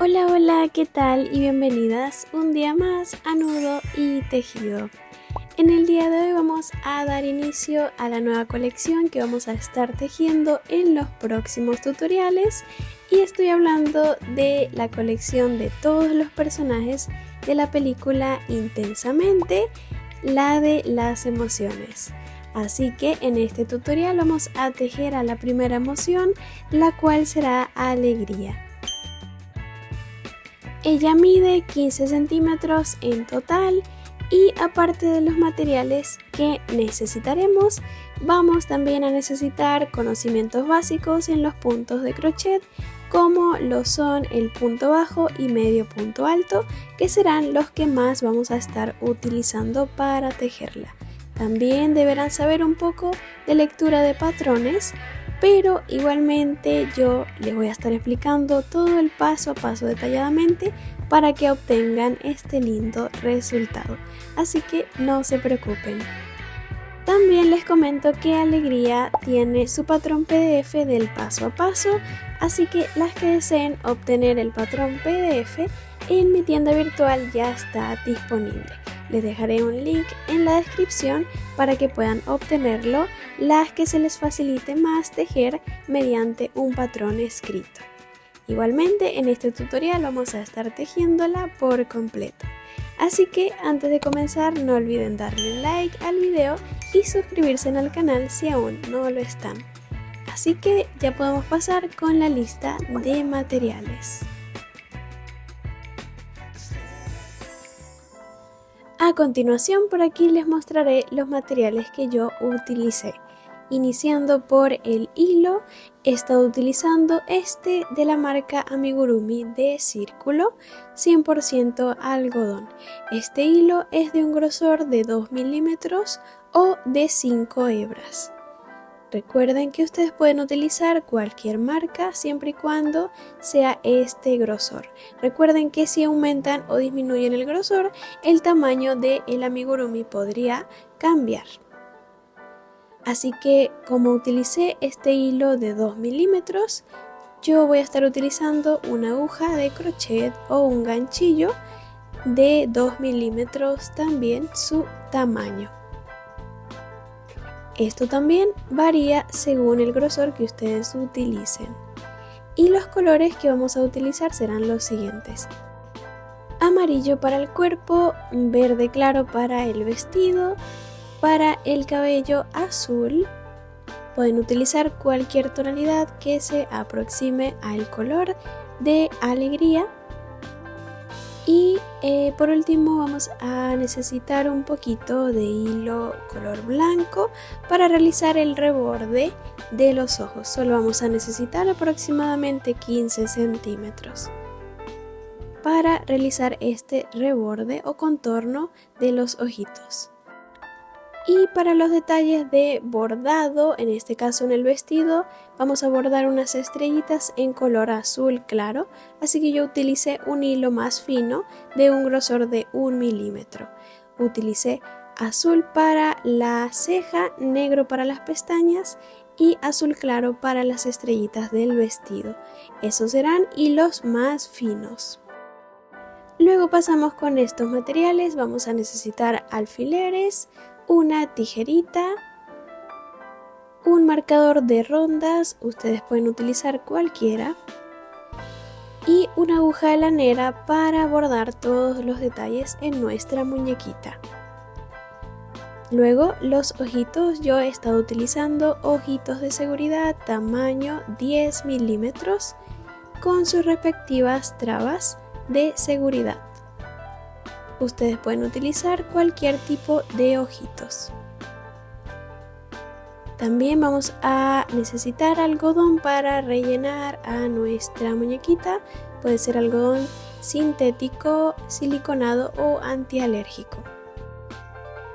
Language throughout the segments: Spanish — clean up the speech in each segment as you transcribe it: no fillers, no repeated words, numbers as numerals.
Hola, hola, ¿qué tal? Y bienvenidas un día más a Nudo y Tejido. En el día de hoy vamos a dar inicio a la nueva colección que vamos a estar tejiendo en los próximos tutoriales y estoy hablando de la colección de todos los personajes de la película Intensamente, la de las emociones. Así que en este tutorial vamos a tejer a la primera emoción, la cual será alegría. Ella mide 15 centímetros en total y aparte de los materiales que necesitaremos, vamos también a necesitar conocimientos básicos en los puntos de crochet como lo son el punto bajo y medio punto alto, que serán los que más vamos a estar utilizando para tejerla. También deberán saber un poco de lectura de patrones, pero igualmente yo les voy a estar explicando todo el paso a paso detalladamente para que obtengan este lindo resultado, así que no se preocupen. También les comento que Alegría tiene su patrón PDF del paso a paso, así que las que deseen obtener el patrón PDF en mi tienda virtual ya está disponible. Les dejaré un link en la descripción para que puedan obtenerlo, las que se les facilite más tejer mediante un patrón escrito. Igualmente en este tutorial vamos a estar tejiéndola por completo. Así que antes de comenzar no olviden darle like al video y suscribirse al canal si aún no lo están. Así que ya podemos pasar con la lista de materiales. A continuación por aquí les mostraré los materiales que yo utilicé. Iniciando por el hilo, he estado utilizando este de la marca Amigurumi de círculo 100% algodón. Este hilo es de un grosor de 2 milímetros o de 5 hebras. Recuerden que ustedes pueden utilizar cualquier marca siempre y cuando sea este grosor. Recuerden que si aumentan o disminuyen el grosor, el tamaño del amigurumi podría cambiar. Así que como utilicé este hilo de 2 milímetros, yo voy a estar utilizando una aguja de crochet o un ganchillo de 2 milímetros también su tamaño. Esto también varía según el grosor que ustedes utilicen. Y los colores que vamos a utilizar serán los siguientes: amarillo para el cuerpo, verde claro para el vestido, para el cabello azul. Pueden utilizar cualquier tonalidad que se aproxime al color de Alegría. Y por último vamos a necesitar un poquito de hilo color blanco para realizar el reborde de los ojos. Solo vamos a necesitar aproximadamente 15 centímetros para realizar este reborde o contorno de los ojitos. Y para los detalles de bordado, en este caso en el vestido, vamos a bordar unas estrellitas en color azul claro, así que yo utilicé un hilo más fino de un grosor de 1 milímetro. Utilicé azul para la ceja, negro para las pestañas y azul claro para las estrellitas del vestido. Esos serán hilos más finos. Luego pasamos con estos materiales, vamos a necesitar alfileres, una tijerita, un marcador de rondas, ustedes pueden utilizar cualquiera, y una aguja de lanera para bordar todos los detalles en nuestra muñequita. Luego los ojitos, yo he estado utilizando ojitos de seguridad tamaño 10 milímetros con sus respectivas trabas de seguridad. Ustedes pueden utilizar cualquier tipo de ojitos. También vamos a necesitar algodón para rellenar a nuestra muñequita. Puede ser algodón sintético, siliconado o antialérgico.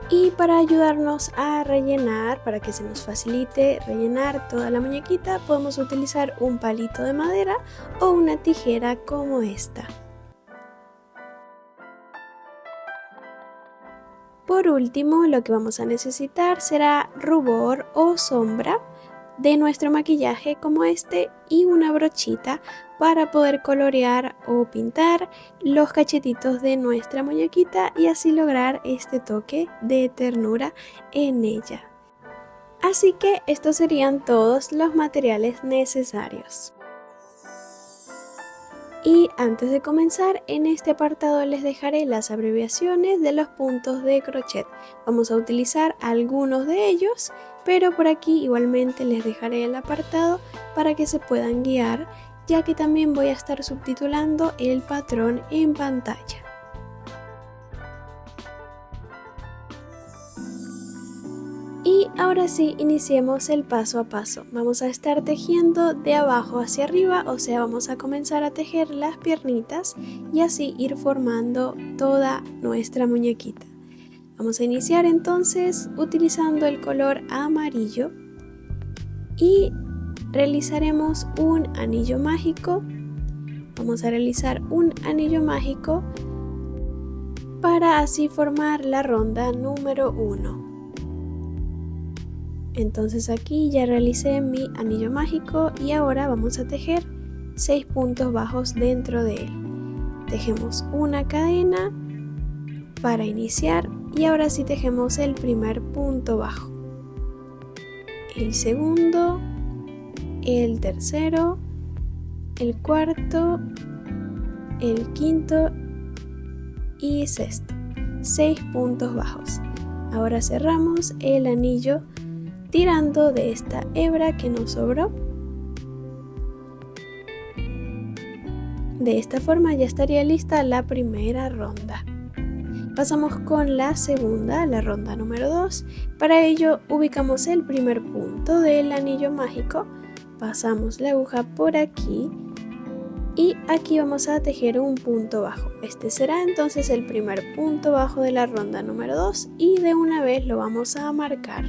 Y para ayudarnos a rellenar, para que se nos facilite rellenar toda la muñequita, podemos utilizar un palito de madera o una tijera como esta. Por último, lo que vamos a necesitar será rubor o sombra de nuestro maquillaje como este y una brochita para poder colorear o pintar los cachetitos de nuestra muñequita y así lograr este toque de ternura en ella. Así que estos serían todos los materiales necesarios. Y antes de comenzar, en este apartado les dejaré las abreviaciones de los puntos de crochet. Vamos a utilizar algunos de ellos, pero por aquí igualmente les dejaré el apartado para que se puedan guiar, ya que también voy a estar subtitulando el patrón en pantalla. Y ahora sí, iniciemos el paso a paso. Vamos a estar tejiendo de abajo hacia arriba, o sea, vamos a comenzar a tejer las piernitas y así ir formando toda nuestra muñequita. Vamos a iniciar entonces utilizando el color amarillo y realizaremos un anillo mágico. Vamos a realizar un anillo mágico para así formar la ronda número 1. Entonces aquí ya realicé mi anillo mágico y ahora vamos a tejer 6 puntos bajos dentro de él. Tejemos una cadena para iniciar y ahora sí tejemos el primer punto bajo, el segundo, el tercero, el cuarto, el quinto y sexto. 6 puntos bajos. Ahora cerramos el anillo tirando de esta hebra que nos sobró. De esta forma ya estaría lista la primera ronda. Pasamos con la segunda, la ronda número 2. Para ello ubicamos el primer punto del anillo mágico, pasamos la aguja por aquí y aquí vamos a tejer un punto bajo. Este será entonces el primer punto bajo de la ronda número 2 y de una vez lo vamos a marcar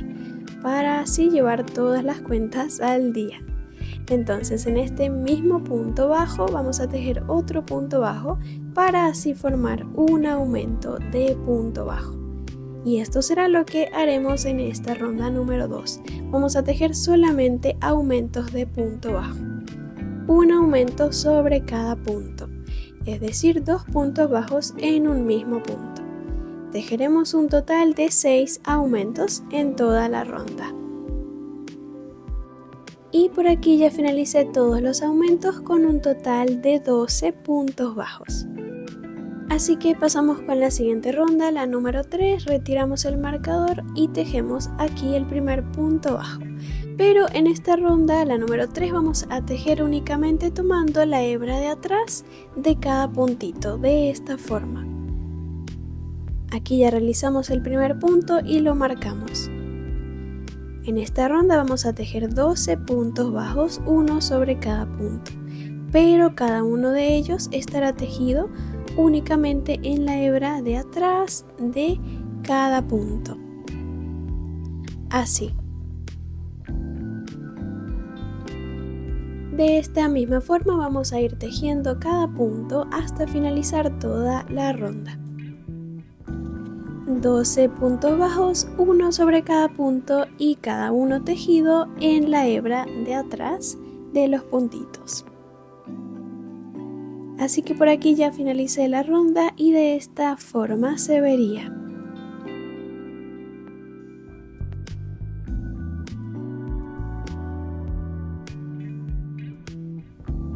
para así llevar todas las cuentas al día. Entonces en este mismo punto bajo vamos a tejer otro punto bajo para así formar un aumento de punto bajo. Y esto será lo que haremos en esta ronda número 2. Vamos a tejer solamente aumentos de punto bajo. Un aumento sobre cada punto, es decir, 2 puntos bajos en un mismo punto. Tejeremos un total de 6 aumentos en toda la ronda. Y por aquí ya finalicé todos los aumentos con un total de 12 puntos bajos. Así que pasamos con la siguiente ronda, la número 3, retiramos el marcador y tejemos aquí el primer punto bajo. Pero en esta ronda, la número 3, vamos a tejer únicamente tomando la hebra de atrás de cada puntito, de esta forma. Aquí ya realizamos el primer punto y lo marcamos. En esta ronda vamos a tejer 12 puntos bajos, uno sobre cada punto, pero cada uno de ellos estará tejido únicamente en la hebra de atrás de cada punto. Así. De esta misma forma vamos a ir tejiendo cada punto hasta finalizar toda la ronda. 12 puntos bajos, uno sobre cada punto y cada uno tejido en la hebra de atrás de los puntitos. Así que por aquí ya finalicé la ronda y de esta forma se vería.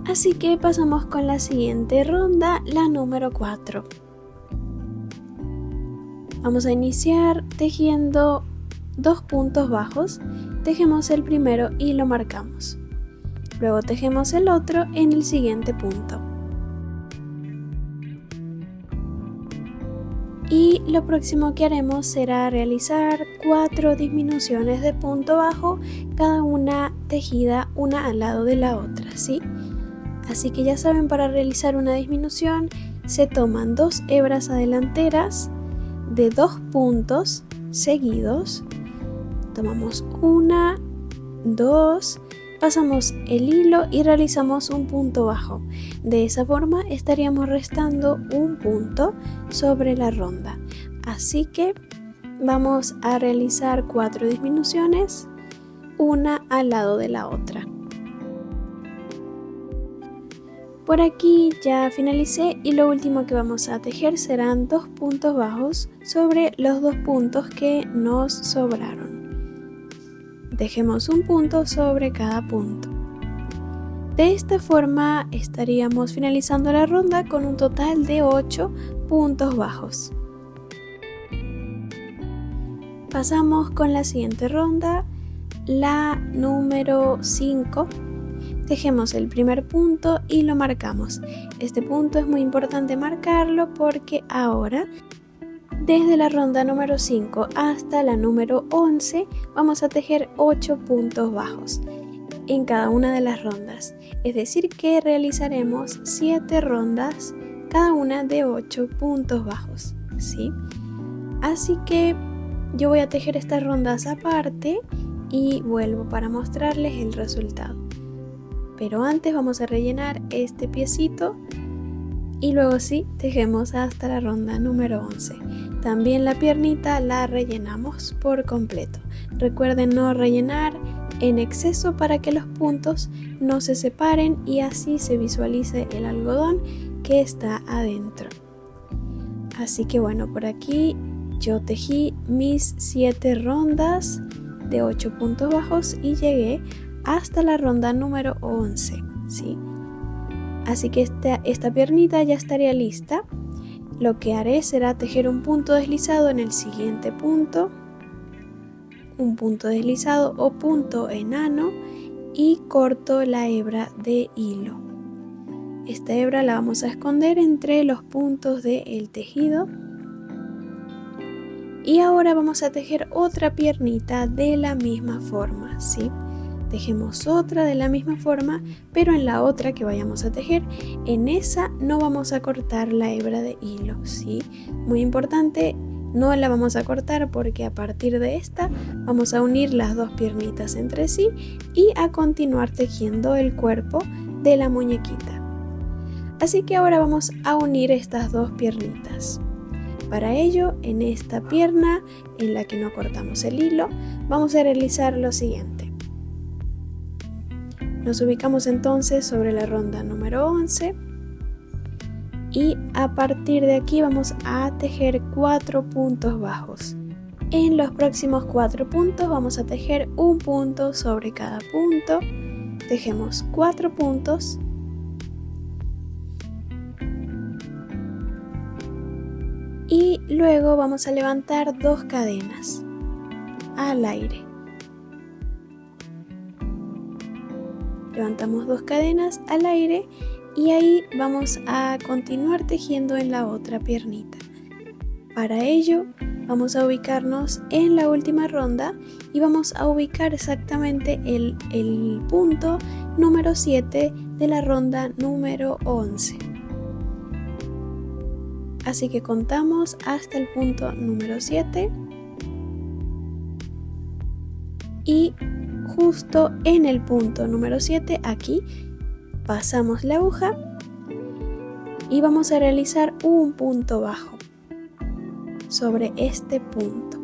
Así que pasamos con la siguiente ronda, la número 4. Vamos a iniciar tejiendo 2 puntos bajos, tejemos el primero y lo marcamos. Luego tejemos el otro en el siguiente punto. Y lo próximo que haremos será realizar 4 disminuciones de punto bajo, cada una tejida una al lado de la otra, ¿sí? Así que ya saben, para realizar una disminución se toman 2 hebras adelanteras de 2 puntos seguidos, tomamos 1, 2, pasamos el hilo y realizamos un punto bajo. De esa forma estaríamos restando un punto sobre la ronda. Así que vamos a realizar 4 disminuciones, una al lado de la otra. Por aquí ya finalicé y lo último que vamos a tejer serán 2 puntos bajos sobre los 2 puntos que nos sobraron. Tejemos un punto sobre cada punto. De esta forma estaríamos finalizando la ronda con un total de 8 puntos bajos. Pasamos con la siguiente ronda, la número 5. Tejemos el primer punto y lo marcamos. Este punto es muy importante marcarlo porque ahora, desde la ronda número 5 hasta la número 11, vamos a tejer 8 puntos bajos en cada una de las rondas. Es decir que realizaremos 7 rondas, cada una de 8 puntos bajos, ¿sí? Así que yo voy a tejer estas rondas aparte y vuelvo para mostrarles el resultado. Pero antes vamos a rellenar este piecito y luego sí tejemos hasta la ronda número 11. También la piernita la rellenamos por completo. Recuerden no rellenar en exceso para que los puntos no se separen y así se visualice el algodón que está adentro. Así que bueno, por aquí yo tejí mis 7 rondas de 8 puntos bajos y llegué hasta la ronda número 11, ¿sí? Así que esta piernita ya estaría lista. Lo que haré será tejer un punto deslizado en el siguiente punto, un punto deslizado o punto enano y corto la hebra de hilo. Esta hebra la vamos a esconder entre los puntos del tejido. Y ahora vamos a tejer otra piernita de la misma forma, ¿sí? Tejemos otra de la misma forma, pero en la otra que vayamos a tejer, en esa no vamos a cortar la hebra de hilo, ¿sí? Muy importante, no la vamos a cortar porque a partir de esta vamos a unir las dos piernitas entre sí y a continuar tejiendo el cuerpo de la muñequita. Así que ahora vamos a unir estas dos piernitas. Para ello, en esta pierna en la que no cortamos el hilo, vamos a realizar lo siguiente. Nos ubicamos entonces sobre la ronda número 11 y a partir de aquí vamos a tejer 4 puntos bajos. En los próximos 4 puntos vamos a tejer un punto sobre cada punto. Tejemos 4 puntos. Y luego vamos a levantar 2 cadenas al aire. Levantamos 2 cadenas al aire y ahí vamos a continuar tejiendo en la otra piernita. Para ello vamos a ubicarnos en la última ronda y vamos a ubicar exactamente el punto número 7 de la ronda número 11. Así que contamos hasta el punto número 7 y justo en el punto número 7 aquí pasamos la aguja y vamos a realizar un punto bajo sobre este punto.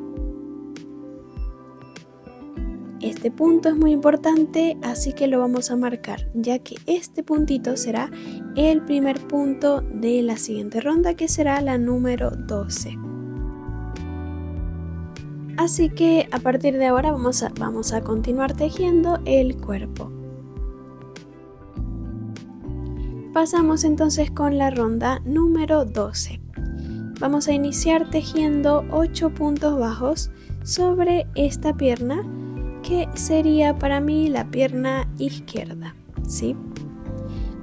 Este punto es muy importante, así que lo vamos a marcar, ya que este puntito será el primer punto de la siguiente ronda, que será la número 12. Así que a partir de ahora vamos a continuar tejiendo el cuerpo. Pasamos entonces con la ronda número 12. Vamos a iniciar tejiendo 8 puntos bajos sobre esta pierna, que sería para mí la pierna izquierda, ¿sí?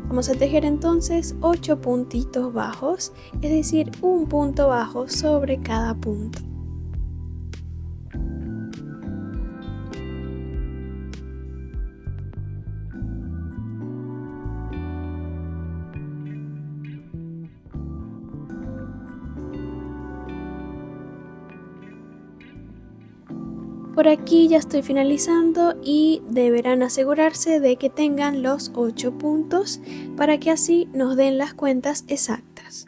Vamos a tejer entonces 8 puntitos bajos, es decir, un punto bajo sobre cada punto. Por aquí ya estoy finalizando y deberán asegurarse de que tengan los 8 puntos para que así nos den las cuentas exactas.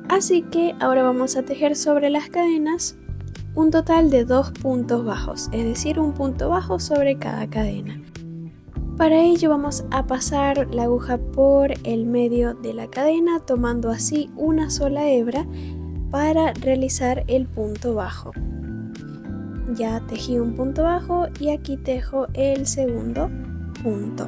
Así que ahora vamos a tejer sobre las cadenas un total de 2 puntos bajos, es decir, un punto bajo sobre cada cadena. Para ello vamos a pasar la aguja por el medio de la cadena, tomando así una sola hebra para realizar el punto bajo. Ya tejí un punto bajo y aquí tejo el segundo punto.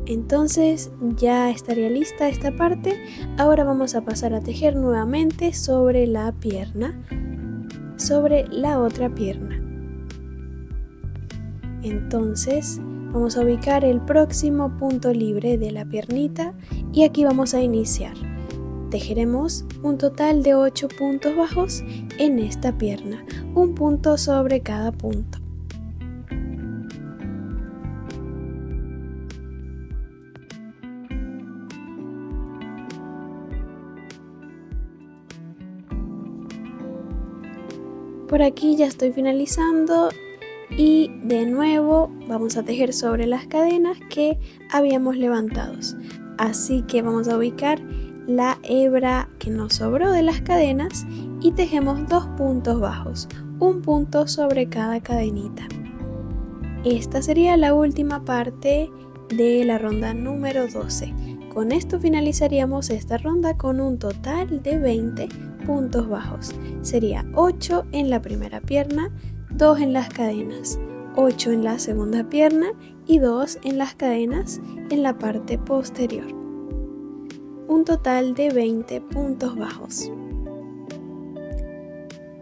Entonces ya estaría lista esta parte. Ahora vamos a pasar a tejer nuevamente sobre la pierna, sobre la otra pierna. Entonces vamos a ubicar el próximo punto libre de la piernita y aquí vamos a iniciar. Tejeremos un total de 8 puntos bajos en esta pierna, un punto sobre cada punto. Por aquí ya estoy finalizando y de nuevo vamos a tejer sobre las cadenas que habíamos levantado. Así que vamos a ubicar la hebra que nos sobró de las cadenas y tejemos 2 puntos bajos, un punto sobre cada cadenita. Esta sería la última parte de la ronda número 12. Con esto finalizaríamos esta ronda con un total de 20 puntos bajos. Sería 8 en la primera pierna, 2 en las cadenas, 8 en la segunda pierna y 2 en las cadenas en la parte posterior. Un total de 20 puntos bajos.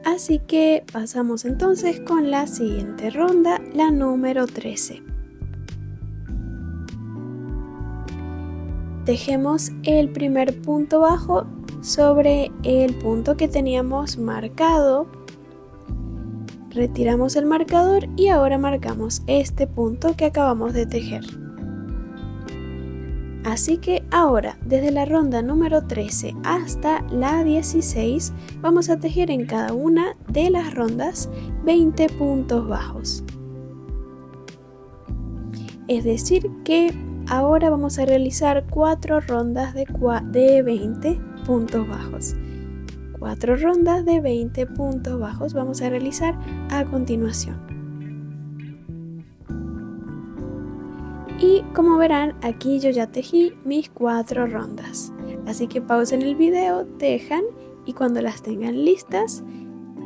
Así que pasamos entonces con la siguiente ronda, la número 13. Tejemos el primer punto bajo sobre el punto que teníamos marcado. Retiramos el marcador y ahora marcamos este punto que acabamos de tejer. Así que ahora, desde la ronda número 13 hasta la 16, vamos a tejer en cada una de las rondas 20 puntos bajos. Es decir que ahora vamos a realizar 4 rondas de 20 puntos bajos. 4 rondas de 20 puntos bajos vamos a realizar a continuación. Y como verán, aquí yo ya tejí mis 4 rondas. Así que pausen el video, tejan y cuando las tengan listas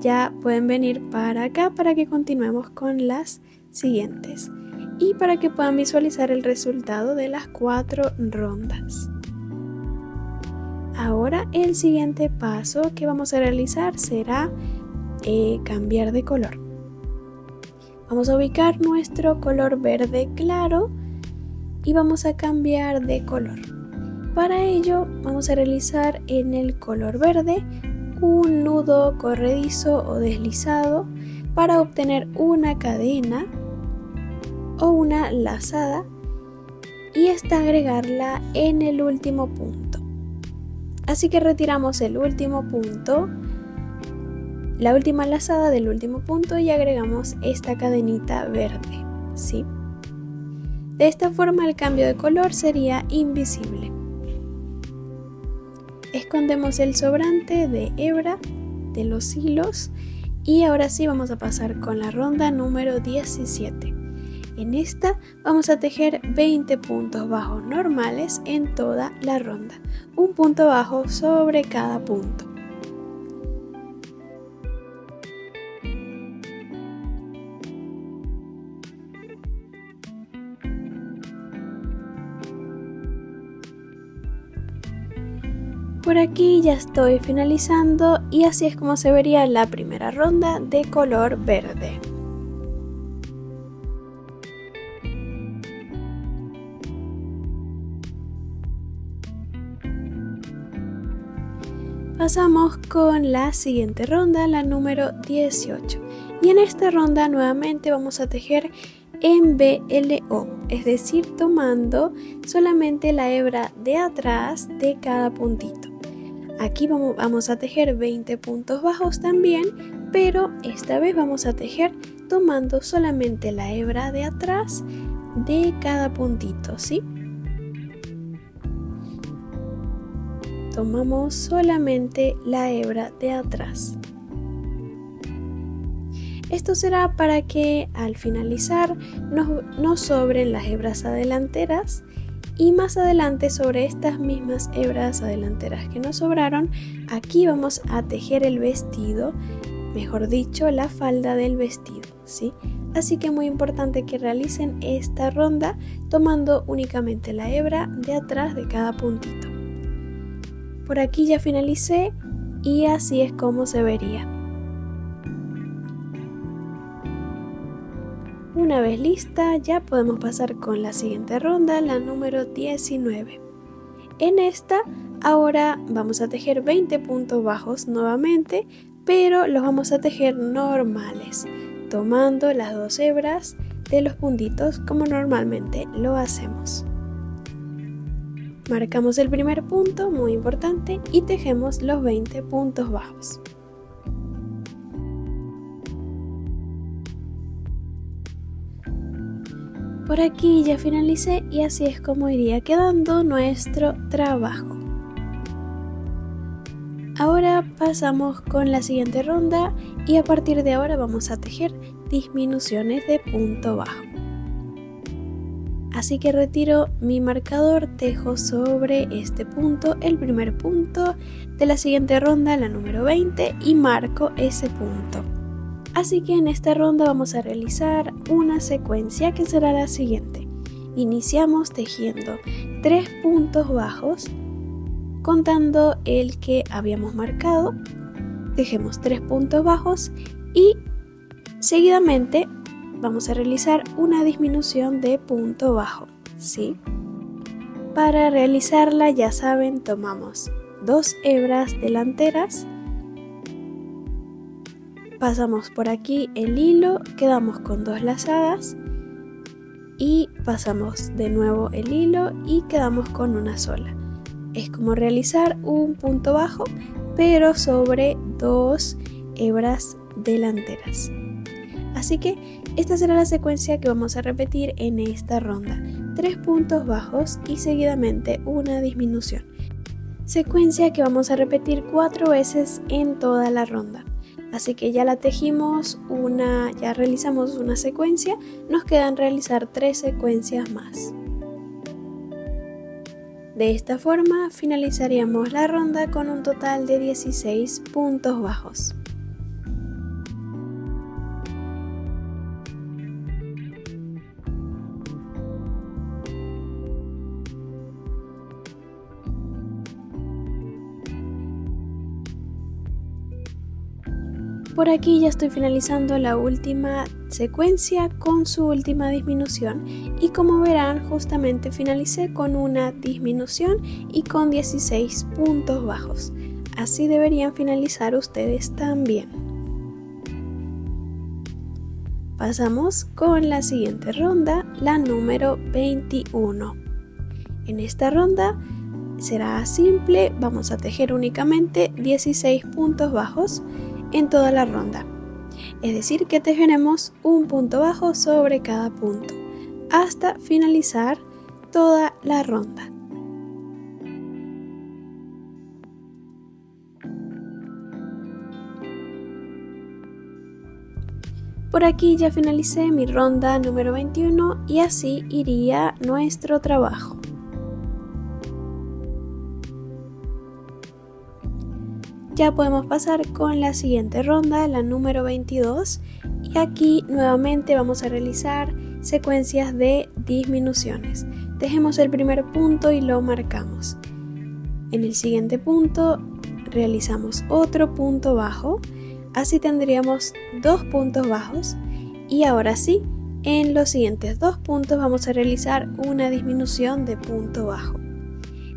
ya pueden venir para acá para que continuemos con las siguientes y para que puedan visualizar el resultado de las 4 rondas. Ahora el siguiente paso que vamos a realizar será cambiar de color. Vamos a ubicar nuestro color verde claro y vamos a cambiar de color. Para ello vamos a realizar en el color verde un nudo corredizo o deslizado para obtener una cadena o una lazada y esta agregarla en el último punto. Así que retiramos el último punto, la última lazada del último punto y agregamos esta cadenita verde, ¿sí? De esta forma el cambio de color sería invisible. Escondemos el sobrante de hebra de los hilos y ahora sí vamos a pasar con la ronda número 17. En esta vamos a tejer 20 puntos bajos normales en toda la ronda, un punto bajo sobre cada punto. Por aquí ya estoy finalizando y así es como se vería la primera ronda de color verde. Pasamos con la siguiente ronda, la número 18. Y en esta ronda nuevamente vamos a tejer en BLO, es decir, tomando solamente la hebra de atrás de cada puntito. Aquí vamos a tejer 20 puntos bajos también, pero esta vez vamos a tejer tomando solamente la hebra de atrás de cada puntito, ¿sí? Tomamos solamente la hebra de atrás. Esto será para que al finalizar nos sobren las hebras adelanteras y más adelante sobre estas mismas hebras adelanteras que nos sobraron, aquí vamos a tejer el vestido, mejor dicho, la falda del vestido, ¿sí? Así que muy importante que realicen esta ronda tomando únicamente la hebra de atrás de cada puntito. Por aquí ya finalicé y así es como se vería. Una vez lista, ya podemos pasar con la siguiente ronda, la número 19. En esta, ahora vamos a tejer 20 puntos bajos nuevamente, pero los vamos a tejer normales, tomando las 2 hebras de los puntitos como normalmente lo hacemos. Marcamos el primer punto, muy importante, y tejemos los 20 puntos bajos. Por aquí ya finalicé y así es como iría quedando nuestro trabajo. Ahora pasamos con la siguiente ronda y a partir de ahora vamos a tejer disminuciones de punto bajo. Así que retiro mi marcador, tejo sobre este punto el primer punto de la siguiente ronda, la número 20, y marco ese punto. Así que en esta ronda vamos a realizar una secuencia que será la siguiente. Iniciamos tejiendo 3 puntos bajos, contando el que habíamos marcado, tejemos 3 puntos bajos y seguidamente vamos a realizar una disminución de punto bajo, ¿sí? Para realizarla, ya saben, tomamos 2 hebras delanteras, pasamos por aquí el hilo, quedamos con 2 lazadas y pasamos de nuevo el hilo y quedamos con una sola. Es como realizar un punto bajo, pero sobre 2 hebras delanteras. Así que esta será la secuencia que vamos a repetir en esta ronda. 3 puntos bajos y seguidamente una disminución. Secuencia que vamos a repetir 4 veces en toda la ronda. Así que ya la tejimos ya realizamos una secuencia, nos quedan realizar 3 secuencias más. De esta forma finalizaríamos la ronda con un total de 16 puntos bajos. Por aquí ya estoy finalizando la última secuencia con su última disminución y como verán justamente finalicé con una disminución y con 16 puntos bajos. Así deberían finalizar ustedes también. Pasamos con la siguiente ronda, la número 21. En esta ronda será simple, vamos a tejer únicamente 16 puntos bajos en toda la ronda, es decir que tejeremos un punto bajo sobre cada punto hasta finalizar toda la ronda. Por aquí ya finalicé mi ronda número 21 y así iría nuestro trabajo. Ya podemos pasar con la siguiente ronda, la número 22, y aquí nuevamente vamos a realizar secuencias de disminuciones. Tejemos el primer punto y lo marcamos. En el siguiente punto realizamos otro punto bajo, así tendríamos 2 puntos bajos y ahora sí, en los siguientes 2 puntos vamos a realizar una disminución de punto bajo.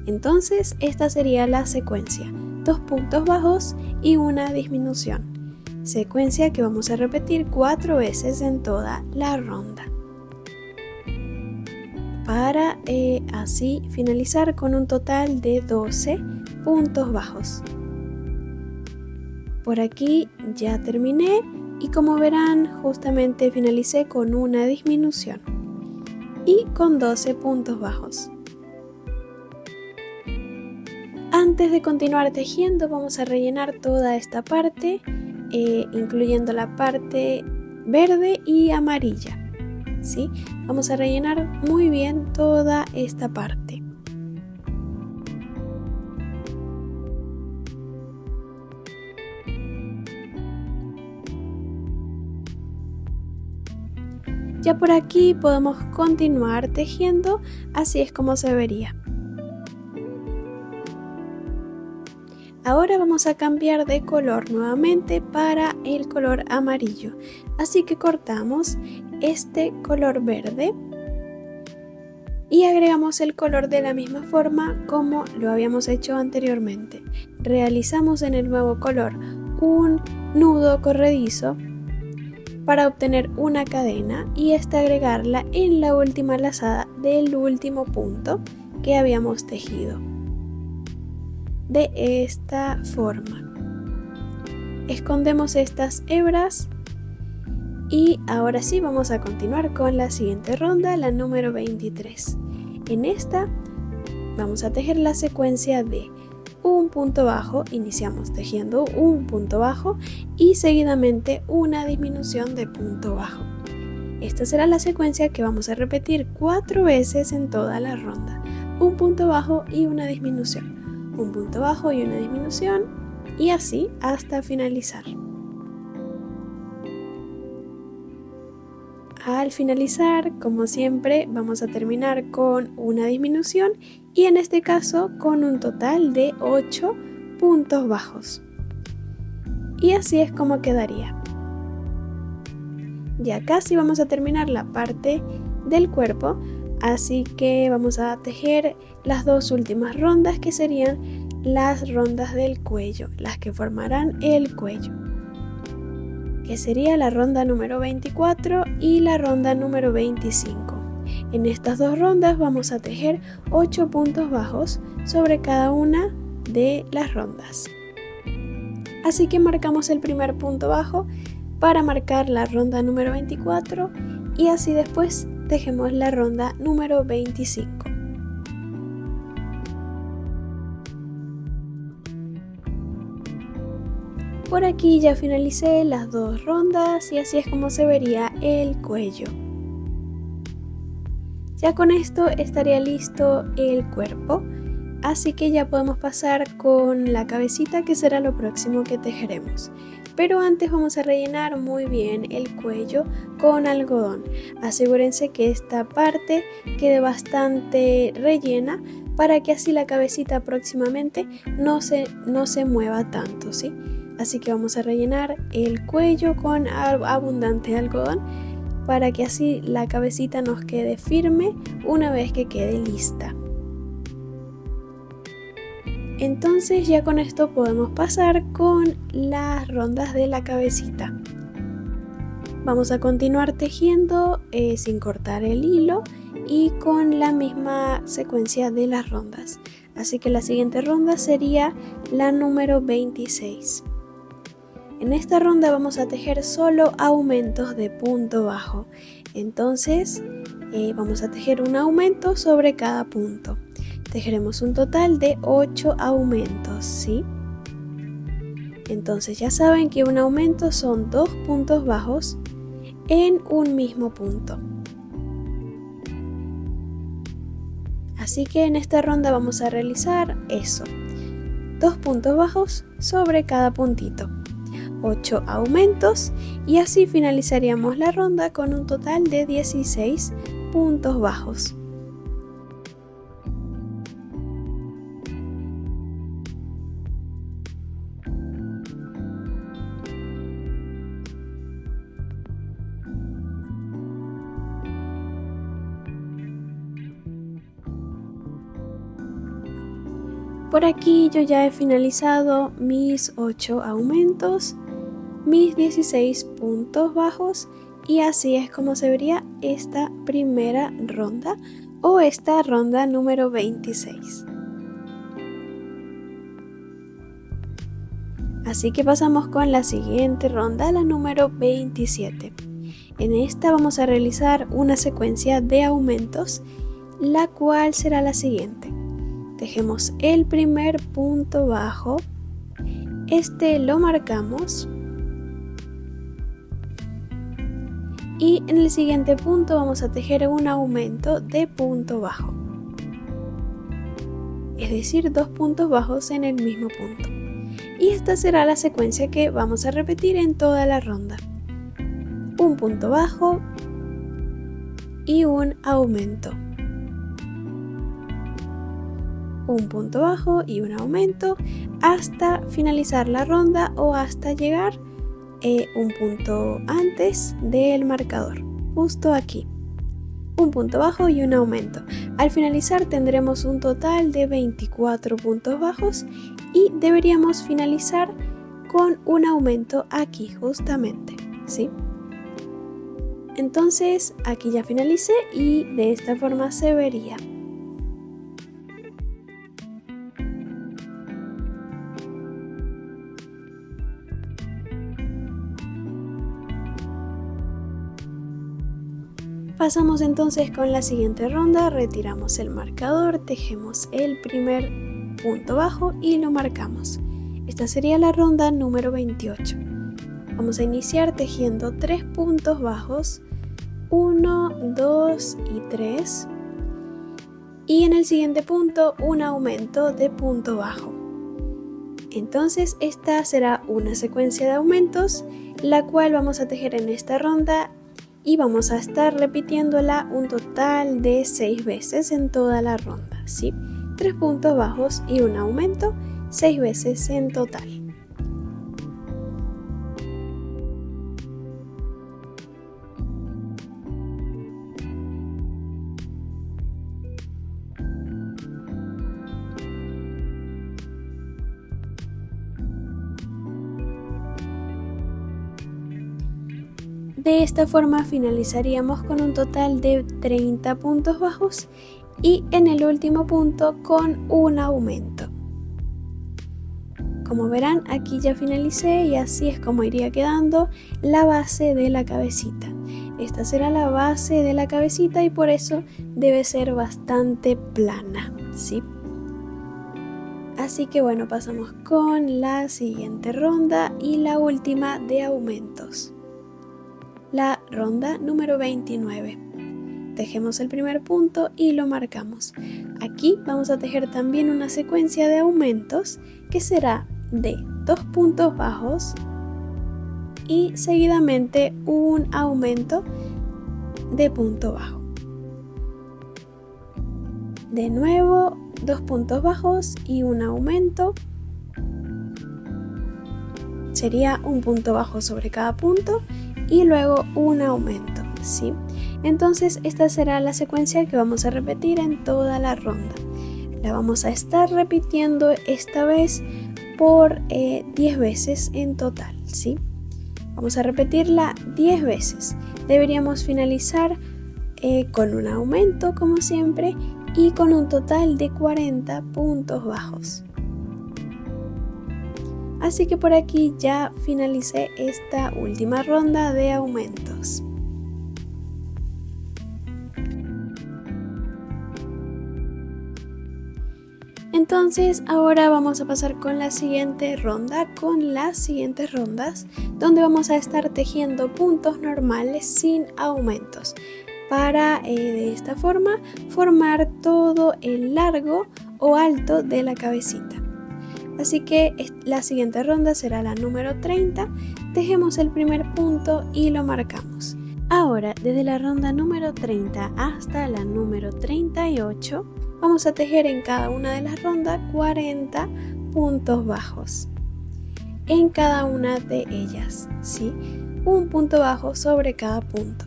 Entonces esta sería la secuencia. 2 puntos bajos y una disminución. Secuencia que vamos a repetir 4 veces en toda la ronda. Para así finalizar con un total de 12 puntos bajos. Por aquí ya terminé y como verán justamente finalicé con una disminución y con 12 puntos bajos. Antes de continuar tejiendo vamos a rellenar toda esta parte, incluyendo la parte verde y amarilla, ¿sí? Vamos a rellenar muy bien toda esta parte. Ya por aquí podemos continuar tejiendo, así es como se vería. Ahora vamos a cambiar de color nuevamente para el color amarillo, así que cortamos este color verde y agregamos el color de la misma forma como lo habíamos hecho anteriormente. Realizamos en el nuevo color un nudo corredizo para obtener una cadena y esta agregarla en la última lazada del último punto que habíamos tejido. De esta forma. Escondemos estas hebras y ahora sí vamos a continuar con la siguiente ronda, la número 23. En esta vamos a tejer la secuencia de un punto bajo, iniciamos tejiendo un punto bajo y seguidamente una disminución de punto bajo. Esta será la secuencia que vamos a repetir 4 veces en toda la ronda. Un punto bajo y una disminución, un punto bajo y una disminución y así hasta finalizar. Al finalizar, como siempre, vamos a terminar con una disminución y en este caso con un total de 8 puntos bajos. Y así es como quedaría. Ya casi vamos a terminar la parte del cuerpo, así que vamos a tejer las 2 últimas rondas que serían las rondas del cuello, las que formarán el cuello, que sería la ronda número 24 y la ronda número 25. En estas 2 rondas vamos a tejer 8 puntos bajos sobre cada una de las rondas. Así que marcamos el primer punto bajo para marcar la ronda número 24 y así después tejemos la ronda número 25. Por aquí ya finalicé las 2 rondas y así es como se vería el cuello. Ya con esto estaría listo el cuerpo, así que ya podemos pasar con la cabecita, que será lo próximo que tejeremos. Pero antes vamos a rellenar muy bien el cuello con algodón. Asegúrense que esta parte quede bastante rellena para que así la cabecita próximamente no se mueva tanto, ¿sí? Así que vamos a rellenar el cuello con abundante algodón para que así la cabecita nos quede firme una vez que quede lista. Entonces ya con esto podemos pasar con las rondas de la cabecita. Vamos a continuar tejiendo sin cortar el hilo y con la misma secuencia de las rondas. Así que la siguiente ronda sería la número 26. En esta ronda vamos a tejer solo aumentos de punto bajo. Entonces vamos a tejer un aumento sobre cada punto. Tejeremos un total de 8 aumentos, ¿sí? Entonces ya saben que un aumento son 2 puntos bajos en un mismo punto. Así que en esta ronda vamos a realizar eso. 2 puntos bajos sobre cada puntito. 8 aumentos y así finalizaríamos la ronda con un total de 16 puntos bajos. Por aquí yo ya he finalizado mis 8 aumentos, mis 16 puntos bajos y así es como se vería esta primera ronda o esta ronda número 26. Así que pasamos con la siguiente ronda, la número 27. En esta vamos a realizar una secuencia de aumentos, la cual será la siguiente. Tejemos el primer punto bajo, este lo marcamos, y en el siguiente punto vamos a tejer un aumento de punto bajo, es decir, 2 puntos bajos en el mismo punto. Y esta será la secuencia que vamos a repetir en toda la ronda. Un punto bajo y un aumento. Un punto bajo y un aumento hasta finalizar la ronda o hasta llegar un punto antes del marcador, justo aquí. Un punto bajo y un aumento. Al finalizar tendremos un total de 24 puntos bajos y deberíamos finalizar con un aumento aquí justamente, ¿sí? Entonces aquí ya finalicé y de esta forma se vería. Pasamos entonces con la siguiente ronda, retiramos el marcador, tejemos el primer punto bajo y lo marcamos. Esta sería la ronda número 28. Vamos a iniciar tejiendo 3 puntos bajos, 1, 2 y 3. Y en el siguiente punto un aumento de punto bajo. Entonces esta será una secuencia de aumentos, la cual vamos a tejer en esta ronda y vamos a estar repitiéndola un total de 6 veces en toda la ronda, ¿sí? 3 puntos bajos y un aumento, 6 veces en total. De esta forma finalizaríamos con un total de 30 puntos bajos y en el último punto con un aumento. Como verán, aquí ya finalicé y así es como iría quedando la base de la cabecita. Esta será la base de la cabecita y por eso debe ser bastante plana, ¿sí? Así que bueno, pasamos con la siguiente ronda y la última de aumentos. La ronda número 29. Tejemos el primer punto y lo marcamos. Aquí vamos a tejer también una secuencia de aumentos que será de 2 puntos bajos y seguidamente un aumento de punto bajo. De nuevo 2 puntos bajos y un aumento. Sería un punto bajo sobre cada punto y luego un aumento, ¿sí? Entonces esta será la secuencia que vamos a repetir en toda la ronda. La vamos a estar repitiendo esta vez por 10 veces en total, ¿sí? Vamos a repetirla 10 veces. Deberíamos finalizar con un aumento como siempre y con un total de 40 puntos bajos. Así que por aquí ya finalicé esta última ronda de aumentos. Entonces ahora vamos a pasar con la siguiente ronda, con las siguientes rondas, donde vamos a estar tejiendo puntos normales sin aumentos, para de esta forma formar todo el largo o alto de la cabecita. Así que la siguiente ronda será la número 30, tejemos el primer punto y lo marcamos. Ahora, desde la ronda número 30 hasta la número 38, vamos a tejer en cada una de las rondas 40 puntos bajos. En cada una de ellas, ¿sí? Un punto bajo sobre cada punto.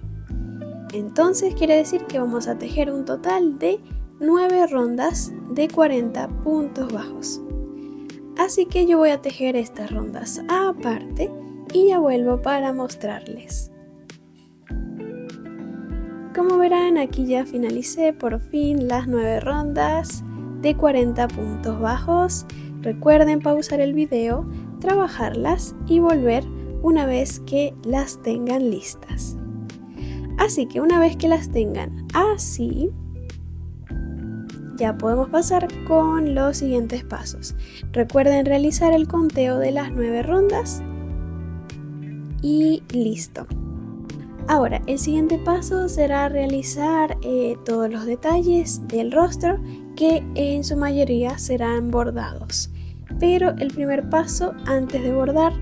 Entonces quiere decir que vamos a tejer un total de 9 rondas de 40 puntos bajos. Así que yo voy a tejer estas rondas aparte y ya vuelvo para mostrarles. Como verán, aquí ya finalicé por fin las 9 rondas de 40 puntos bajos. Recuerden pausar el video, trabajarlas y volver una vez que las tengan listas. Así que una vez que las tengan así, ya podemos pasar con los siguientes pasos. Recuerden realizar el conteo de las 9 rondas y listo. Ahora, el siguiente paso será realizar todos los detalles del rostro, que en su mayoría serán bordados. Pero el primer paso, antes de bordar,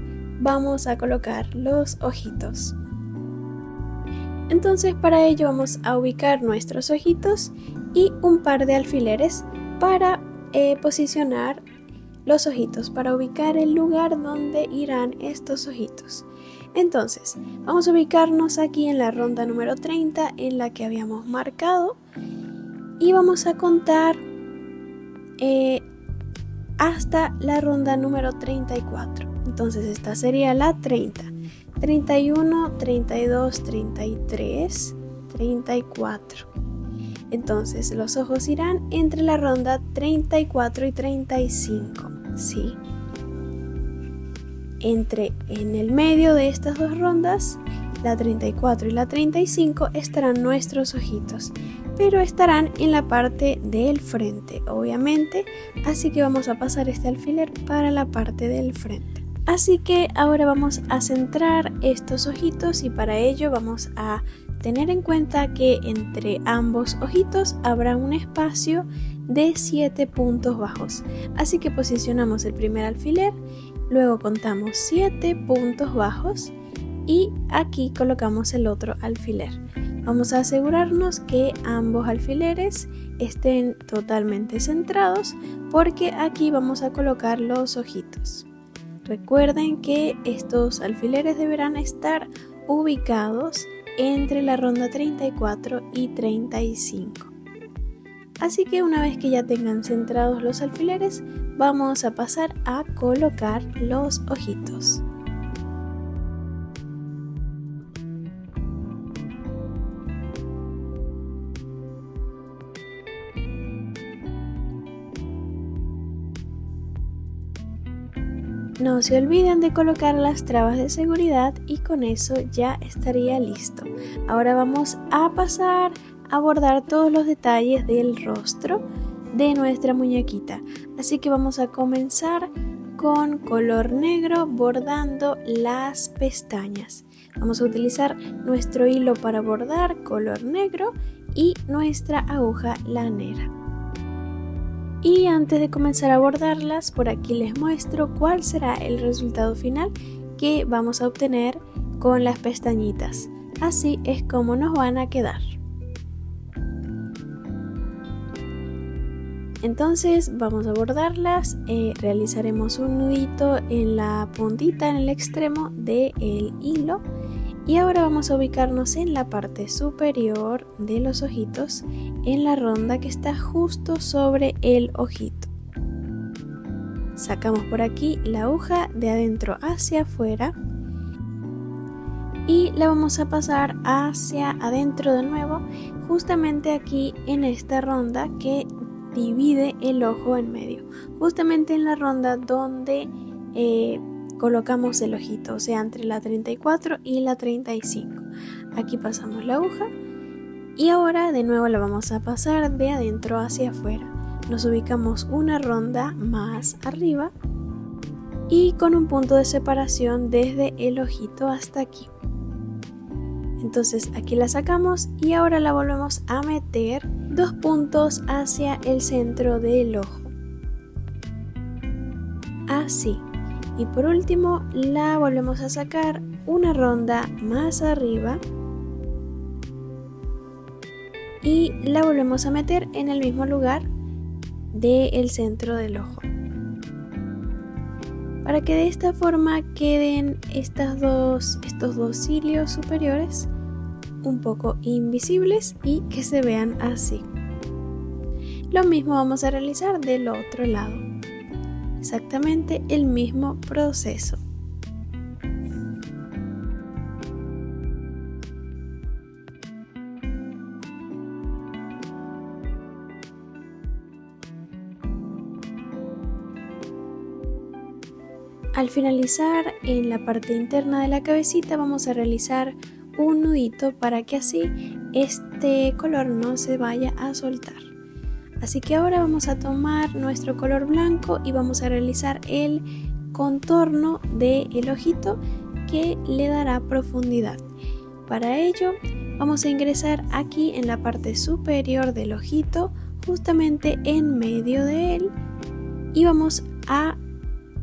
vamos a colocar los ojitos. Entonces, para ello vamos a ubicar nuestros ojitos y un par de alfileres para posicionar los ojitos, para ubicar el lugar donde irán estos ojitos. Entonces, vamos a ubicarnos aquí en la ronda número 30 en la que habíamos marcado y vamos a contar hasta la ronda número 34. Entonces esta sería la 30, 31, 32, 33, 34. Entonces los ojos irán entre la ronda 34 y 35, ¿sí? En el medio de estas dos rondas, la 34 y la 35, estarán nuestros ojitos, pero estarán en la parte del frente, obviamente, así que vamos a pasar este alfiler para la parte del frente. Así que ahora vamos a centrar estos ojitos y para ello vamos a tener en cuenta que entre ambos ojitos habrá un espacio de 7 puntos bajos, así que posicionamos el primer alfiler, luego contamos 7 puntos bajos y aquí colocamos el otro alfiler. Vamos a asegurarnos que ambos alfileres estén totalmente centrados porque aquí vamos a colocar los ojitos. Recuerden que estos alfileres deberán estar ubicados entre la ronda 34 y 35. Así que una vez que ya tengan centrados los alfileres, vamos a pasar a colocar los ojitos. No se olviden de colocar las trabas de seguridad y con eso ya estaría listo. Ahora vamos a pasar a bordar todos los detalles del rostro de nuestra muñequita. Así que vamos a comenzar con color negro bordando las pestañas. Vamos a utilizar nuestro hilo para bordar color negro y nuestra aguja lanera. Y antes de comenzar a bordarlas, por aquí les muestro cuál será el resultado final que vamos a obtener con las pestañitas. Así es como nos van a quedar. Entonces vamos a bordarlas, realizaremos un nudito en la puntita, en el extremo del hilo. Y ahora vamos a ubicarnos en la parte superior de los ojitos, en la ronda que está justo sobre el ojito. Sacamos por aquí la aguja de adentro hacia afuera y la vamos a pasar hacia adentro de nuevo, justamente aquí en esta ronda que divide el ojo en medio, justamente en la ronda donde colocamos el ojito, o sea, entre la 34 y la 35. Aquí pasamos la aguja y ahora de nuevo la vamos a pasar de adentro hacia afuera. Nos ubicamos una ronda más arriba y con un punto de separación desde el ojito hasta aquí. Entonces aquí la sacamos y ahora la volvemos a meter 2 puntos hacia el centro del ojo. Así. Y por último la volvemos a sacar una ronda más arriba y la volvemos a meter en el mismo lugar del centro del ojo, para que de esta forma queden estos dos cilios superiores un poco invisibles y que se vean así. Lo mismo vamos a realizar del otro lado. Exactamente el mismo proceso. Al finalizar en la parte interna de la cabecita vamos a realizar un nudito para que así este color no se vaya a soltar. Así que ahora vamos a tomar nuestro color blanco y vamos a realizar el contorno del ojito que le dará profundidad. Para ello vamos a ingresar aquí en la parte superior del ojito, justamente en medio de él, y vamos a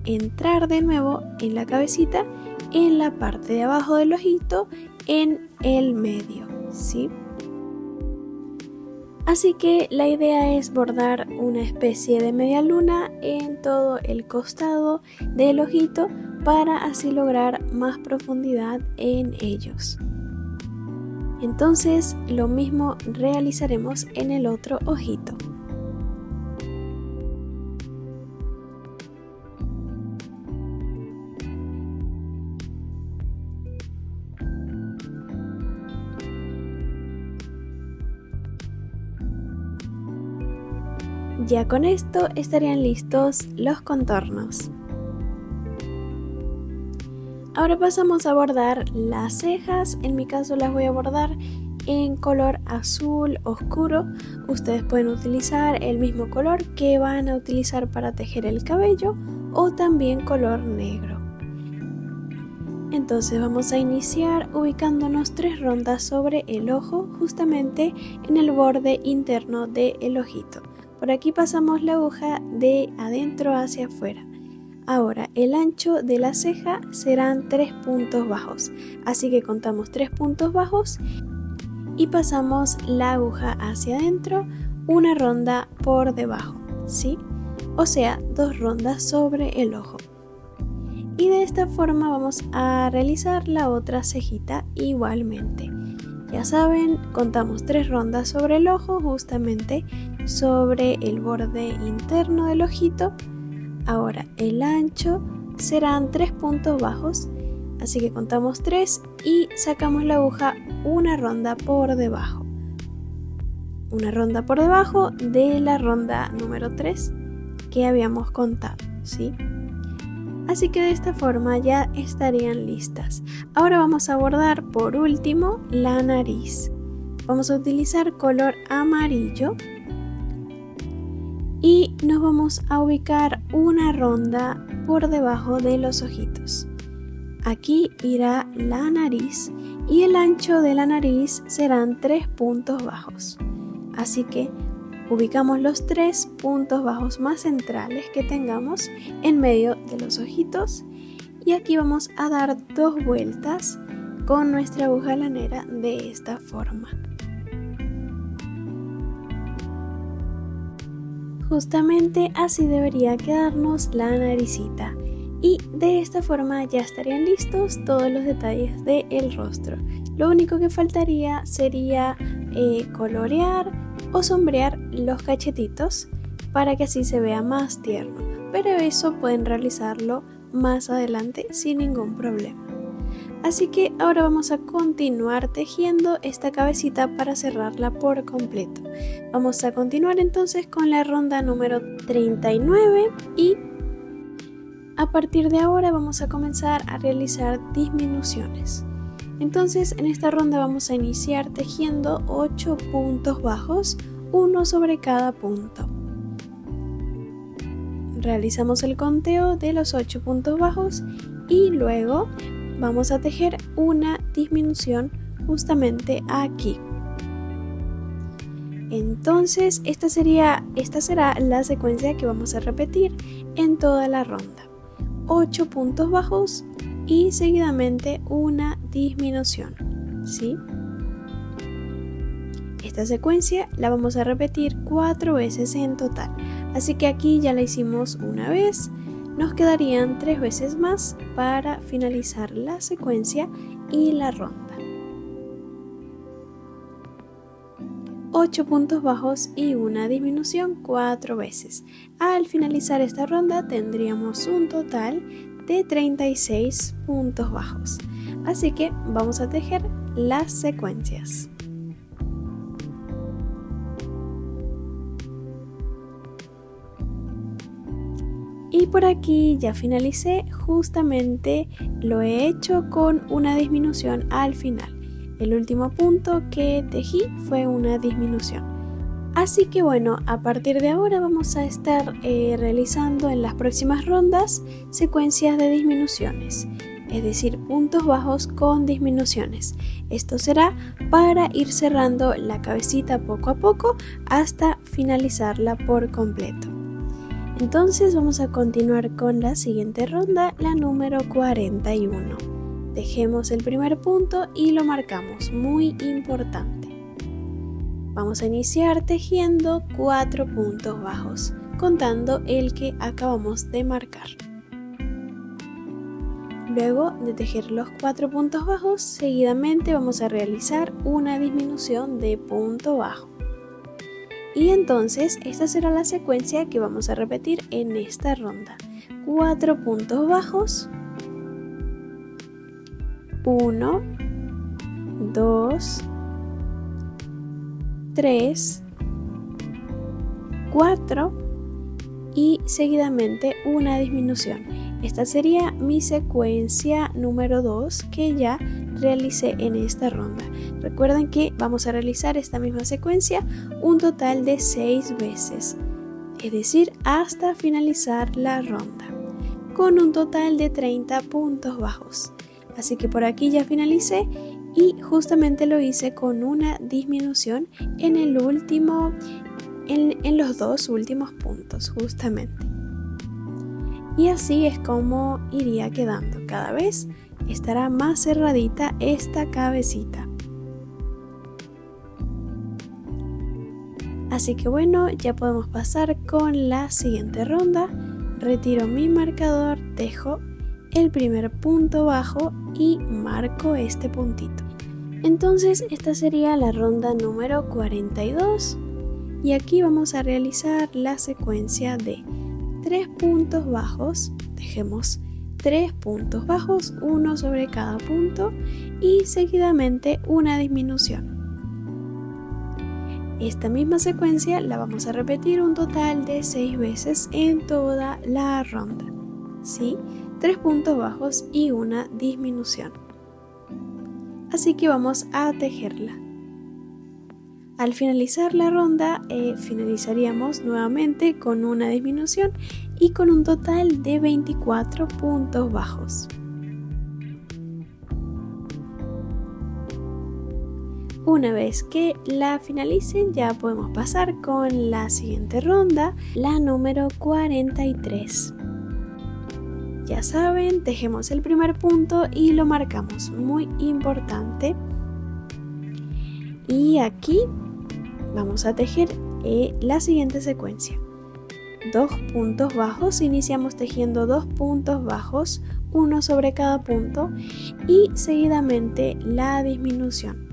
entrar de nuevo en la cabecita, en la parte de abajo del ojito, en el medio, ¿sí? Así que la idea es bordar una especie de media luna en todo el costado del ojito para así lograr más profundidad en ellos. Entonces lo mismo realizaremos en el otro ojito. Ya con esto estarían listos los contornos. Ahora pasamos a bordar las cejas. En mi caso las voy a bordar en color azul oscuro. Ustedes pueden utilizar el mismo color que van a utilizar para tejer el cabello o también color negro. Entonces vamos a iniciar ubicándonos 3 rondas sobre el ojo, justamente en el borde interno del ojito. Por aquí pasamos la aguja de adentro hacia afuera. Ahora el ancho de la ceja serán 3 puntos bajos, así que contamos 3 puntos bajos y pasamos la aguja hacia adentro, una ronda por debajo, ¿sí? O sea, 2 rondas sobre el ojo. Y de esta forma vamos a realizar la otra cejita igualmente. Ya saben, contamos 3 rondas sobre el ojo, justamente sobre el borde interno del ojito. Ahora el ancho serán 3 puntos bajos, así que contamos 3 y sacamos la aguja una ronda por debajo. Una ronda por debajo de la ronda número 3 que habíamos contado, ¿sí? Así que de esta forma ya estarían listas. Ahora vamos a bordar por último la nariz. Vamos a utilizar color amarillo y nos vamos a ubicar una ronda por debajo de los ojitos. Aquí irá la nariz y el ancho de la nariz serán 3 puntos bajos. Así que ubicamos los 3 puntos bajos más centrales que tengamos en medio de los ojitos y aquí vamos a dar 2 vueltas con nuestra aguja lanera de esta forma. Justamente así debería quedarnos la naricita y de esta forma ya estarían listos todos los detalles del rostro. Lo único que faltaría sería colorear o sombrear los cachetitos para que así se vea más tierno, pero eso pueden realizarlo más adelante sin ningún problema. Así que ahora vamos a continuar tejiendo esta cabecita para cerrarla por completo. Vamos a continuar entonces con la ronda número 39 y a partir de ahora vamos a comenzar a realizar disminuciones. Entonces en esta ronda vamos a iniciar tejiendo 8 puntos bajos, uno sobre cada punto. Realizamos el conteo de los 8 puntos bajos y luego vamos a tejer una disminución justamente aquí. Entonces esta será la secuencia que vamos a repetir en toda la ronda. 8 puntos bajos y seguidamente una disminución, ¿sí? Esta secuencia la vamos a repetir 4 veces en total, así que aquí ya la hicimos una vez. Nos quedarían 3 veces más para finalizar la secuencia y la ronda. 8 puntos bajos y una disminución 4 veces. Al finalizar esta ronda tendríamos un total de 36 puntos bajos. Así que vamos a tejer las secuencias. Y por aquí ya finalicé, justamente lo he hecho con una disminución al final. El último punto que tejí fue una disminución. Así que bueno, a partir de ahora vamos a estar realizando en las próximas rondas secuencias de disminuciones. es decir, puntos bajos con disminuciones. Esto será para ir cerrando la cabecita poco a poco hasta finalizarla por completo. Entonces vamos a continuar con la siguiente ronda, la número 41. Tejemos el primer punto y lo marcamos, muy importante. Vamos a iniciar tejiendo 4 puntos bajos, contando el que acabamos de marcar. Luego de tejer los 4 puntos bajos, seguidamente vamos a realizar una disminución de punto bajo. Y entonces esta será la secuencia que vamos a repetir en esta ronda. 4 puntos bajos, 1, 2, 3, 4 y seguidamente una disminución. Esta sería mi secuencia número 2 que ya realicé en esta ronda. Recuerden que vamos a realizar esta misma secuencia un total de 6 veces, es decir, hasta finalizar la ronda, con un total de 30 puntos bajos. Así que por aquí ya finalicé y justamente lo hice con una disminución en el último, en los 2 últimos puntos justamente. Y así es como iría quedando. Cada vez estará más cerradita esta cabecita. Así que bueno, ya podemos pasar con la siguiente ronda. Retiro mi marcador, tejo el primer punto bajo y marco este puntito. Entonces esta sería la ronda número 42 y aquí vamos a realizar la secuencia de 3 puntos bajos. Tejemos 3 puntos bajos, uno sobre cada punto y seguidamente una disminución. Esta misma secuencia la vamos a repetir un total de 6 veces en toda la ronda, ¿sí? 3 puntos bajos y una disminución. Así que vamos a tejerla. Al finalizar la ronda, finalizaríamos nuevamente con una disminución y con un total de 24 puntos bajos. Una vez que la finalicen ya podemos pasar con la siguiente ronda, la número 43. Ya saben, tejemos el primer punto y lo marcamos, muy importante. Y aquí vamos a tejer la siguiente secuencia. 2 puntos bajos, iniciamos tejiendo 2 puntos bajos, uno sobre cada punto y seguidamente la disminución.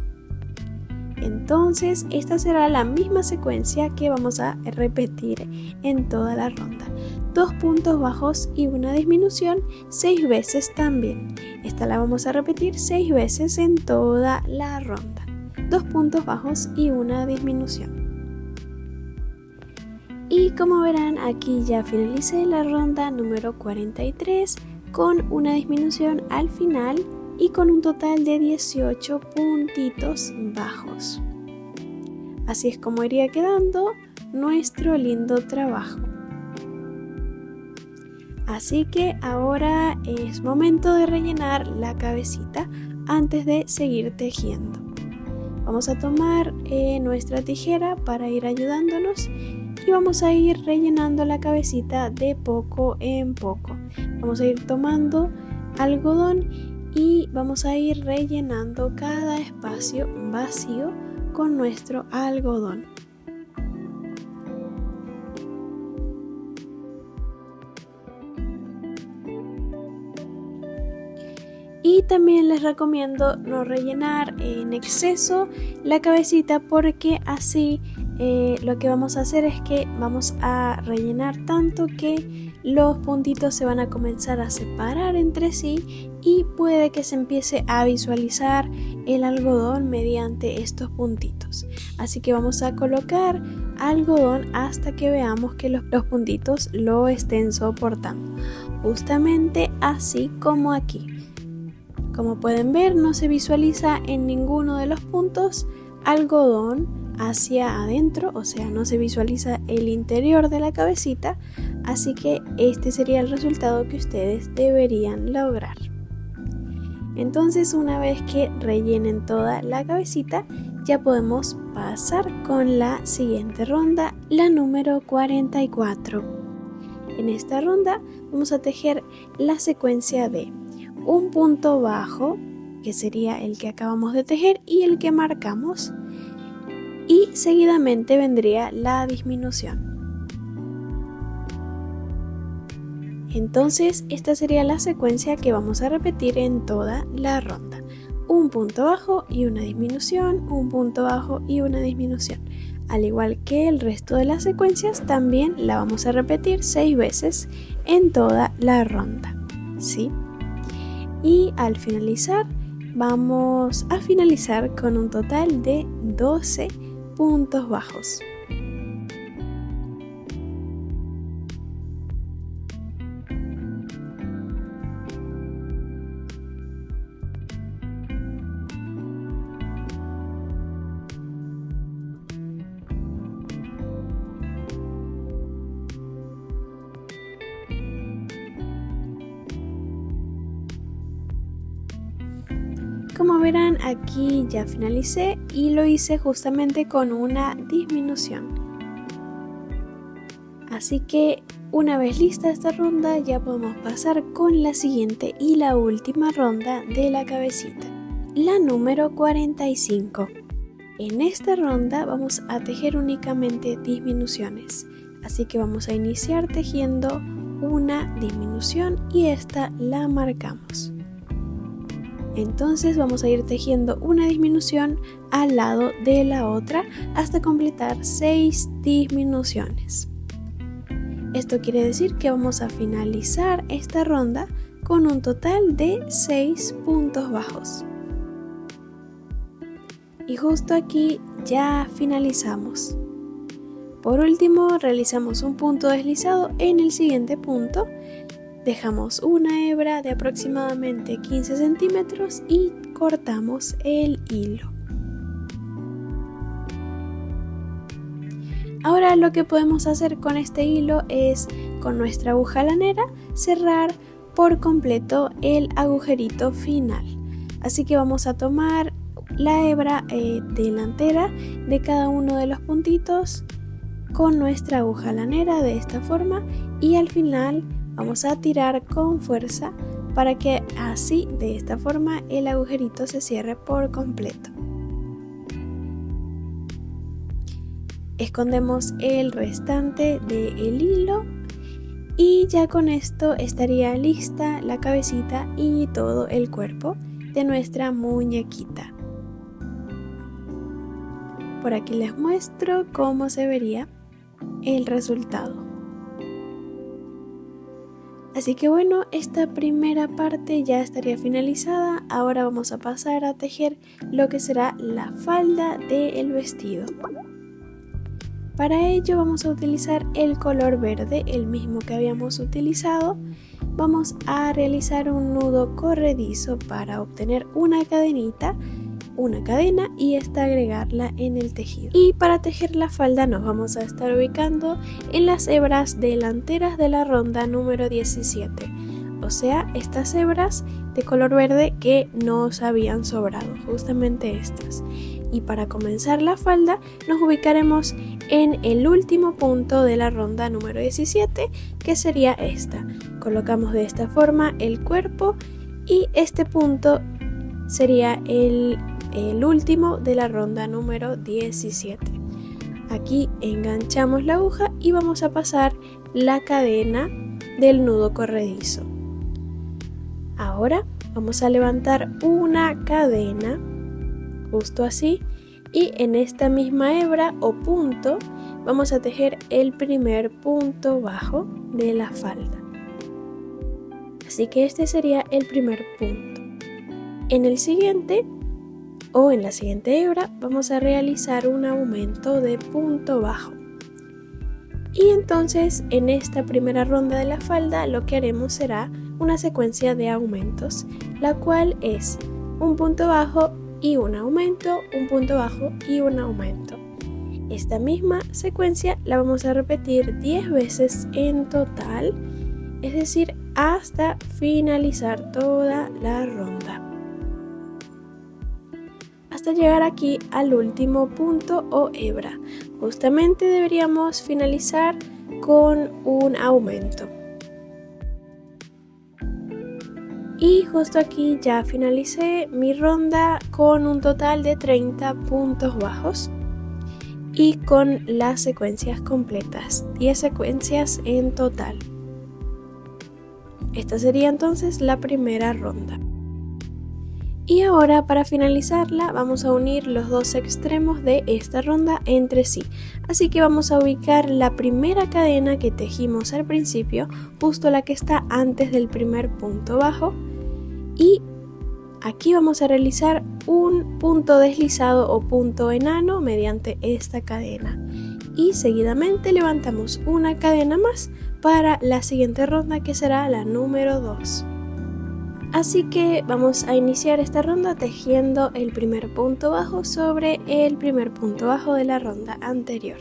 Entonces esta será la misma secuencia que vamos a repetir en toda la ronda. 2 puntos bajos y una disminución 6 veces también. Esta la vamos a repetir 6 veces en toda la ronda. 2 puntos bajos y una disminución. Y como verán, aquí ya finalicé la ronda número 43 con una disminución al final y con un total de 18 puntitos bajos. Así es como iría quedando nuestro lindo trabajo. Así que ahora es momento de rellenar la cabecita antes de seguir tejiendo. Vamos a tomar nuestra tijera para ir ayudándonos y vamos a ir rellenando la cabecita de poco en poco. Vamos a ir tomando algodón y vamos a ir rellenando cada espacio vacío con nuestro algodón. Y también les recomiendo no rellenar en exceso la cabecita porque así lo que vamos a hacer es que vamos a rellenar tanto que los puntitos se van a comenzar a separar entre sí y puede que se empiece a visualizar el algodón mediante estos puntitos. Así que vamos a colocar algodón hasta que veamos que los puntitos lo estén soportando. Justamente así como aquí. Como pueden ver, no se visualiza en ninguno de los puntos algodón hacia adentro, o sea, no se visualiza el interior de la cabecita, así que este sería el resultado que ustedes deberían lograr. Entonces, una vez que rellenen toda la cabecita, ya podemos pasar con la siguiente ronda, la número 44. En esta ronda vamos a tejer la secuencia de un punto bajo, que sería el que acabamos de tejer y el que marcamos, y seguidamente vendría la disminución. Entonces, esta sería la secuencia que vamos a repetir en toda la ronda. Un punto bajo y una disminución, un punto bajo y una disminución. Al igual que el resto de las secuencias, también la vamos a repetir 6 veces en toda la ronda, ¿sí? Y al finalizar, vamos a finalizar con un total de 12 puntos bajos. Como verán, aquí ya finalicé y lo hice justamente con una disminución. Así que una vez lista esta ronda, ya podemos pasar con la siguiente y la última ronda de la cabecita, la número 45. En esta ronda vamos a tejer únicamente disminuciones, así que vamos a iniciar tejiendo una disminución y esta la marcamos. Entonces vamos a ir tejiendo una disminución al lado de la otra hasta completar 6 disminuciones. Esto quiere decir que vamos a finalizar esta ronda con un total de 6 puntos bajos. Y justo aquí ya finalizamos. Por último, realizamos un punto deslizado en el siguiente punto. Dejamos una hebra de aproximadamente 15 centímetros y cortamos el hilo. Ahora lo que podemos hacer con este hilo es, con nuestra aguja lanera, cerrar por completo el agujerito final. Así que vamos a tomar la hebra delantera de cada uno de los puntitos con nuestra aguja lanera de esta forma y al final vamos a tirar con fuerza para que así, de esta forma, el agujerito se cierre por completo. Escondemos el restante del hilo y ya con esto estaría lista la cabecita y todo el cuerpo de nuestra muñequita. Por aquí les muestro cómo se vería el resultado. Así que bueno, esta primera parte ya estaría finalizada. Ahora vamos a pasar a tejer lo que será la falda del vestido. Para ello vamos a utilizar el color verde, el mismo que habíamos utilizado. Vamos a realizar un nudo corredizo para obtener una cadena y esta agregarla en el tejido. Y para tejer la falda nos vamos a estar ubicando en las hebras delanteras de la ronda número 17, o sea, estas hebras de color verde que nos habían sobrado, justamente estas. Y para comenzar la falda nos ubicaremos en el último punto de la ronda número 17, que sería esta. Colocamos de esta forma el cuerpo y este punto sería el último de la ronda número 17. Aquí enganchamos la aguja y vamos a pasar la cadena del nudo corredizo. Ahora vamos a levantar una cadena, justo así, y en esta misma hebra o punto vamos a tejer el primer punto bajo de la falda. Así que este sería el primer punto. En el siguiente o en la siguiente hebra vamos a realizar un aumento de punto bajo. Y entonces en esta primera ronda de la falda lo que haremos será una secuencia de aumentos, la cual es un punto bajo y un aumento, un punto bajo y un aumento. Esta misma secuencia la vamos a repetir 10 veces en total, es decir, hasta finalizar toda la ronda. hasta llegar aquí al último punto o hebra. Justamente deberíamos finalizar con un aumento. Y justo aquí ya finalicé mi ronda con un total de 30 puntos bajos y con las secuencias completas, 10 secuencias en total. Esta sería entonces la primera ronda. Y ahora para finalizarla vamos a unir los dos extremos de esta ronda entre sí. Así que vamos a ubicar la primera cadena que tejimos al principio, justo la que está antes del primer punto bajo. Y aquí vamos a realizar un punto deslizado o punto enano mediante esta cadena. Y seguidamente levantamos una cadena más para la siguiente ronda, que será la número 2. Así que vamos a iniciar esta ronda tejiendo el primer punto bajo sobre el primer punto bajo de la ronda anterior.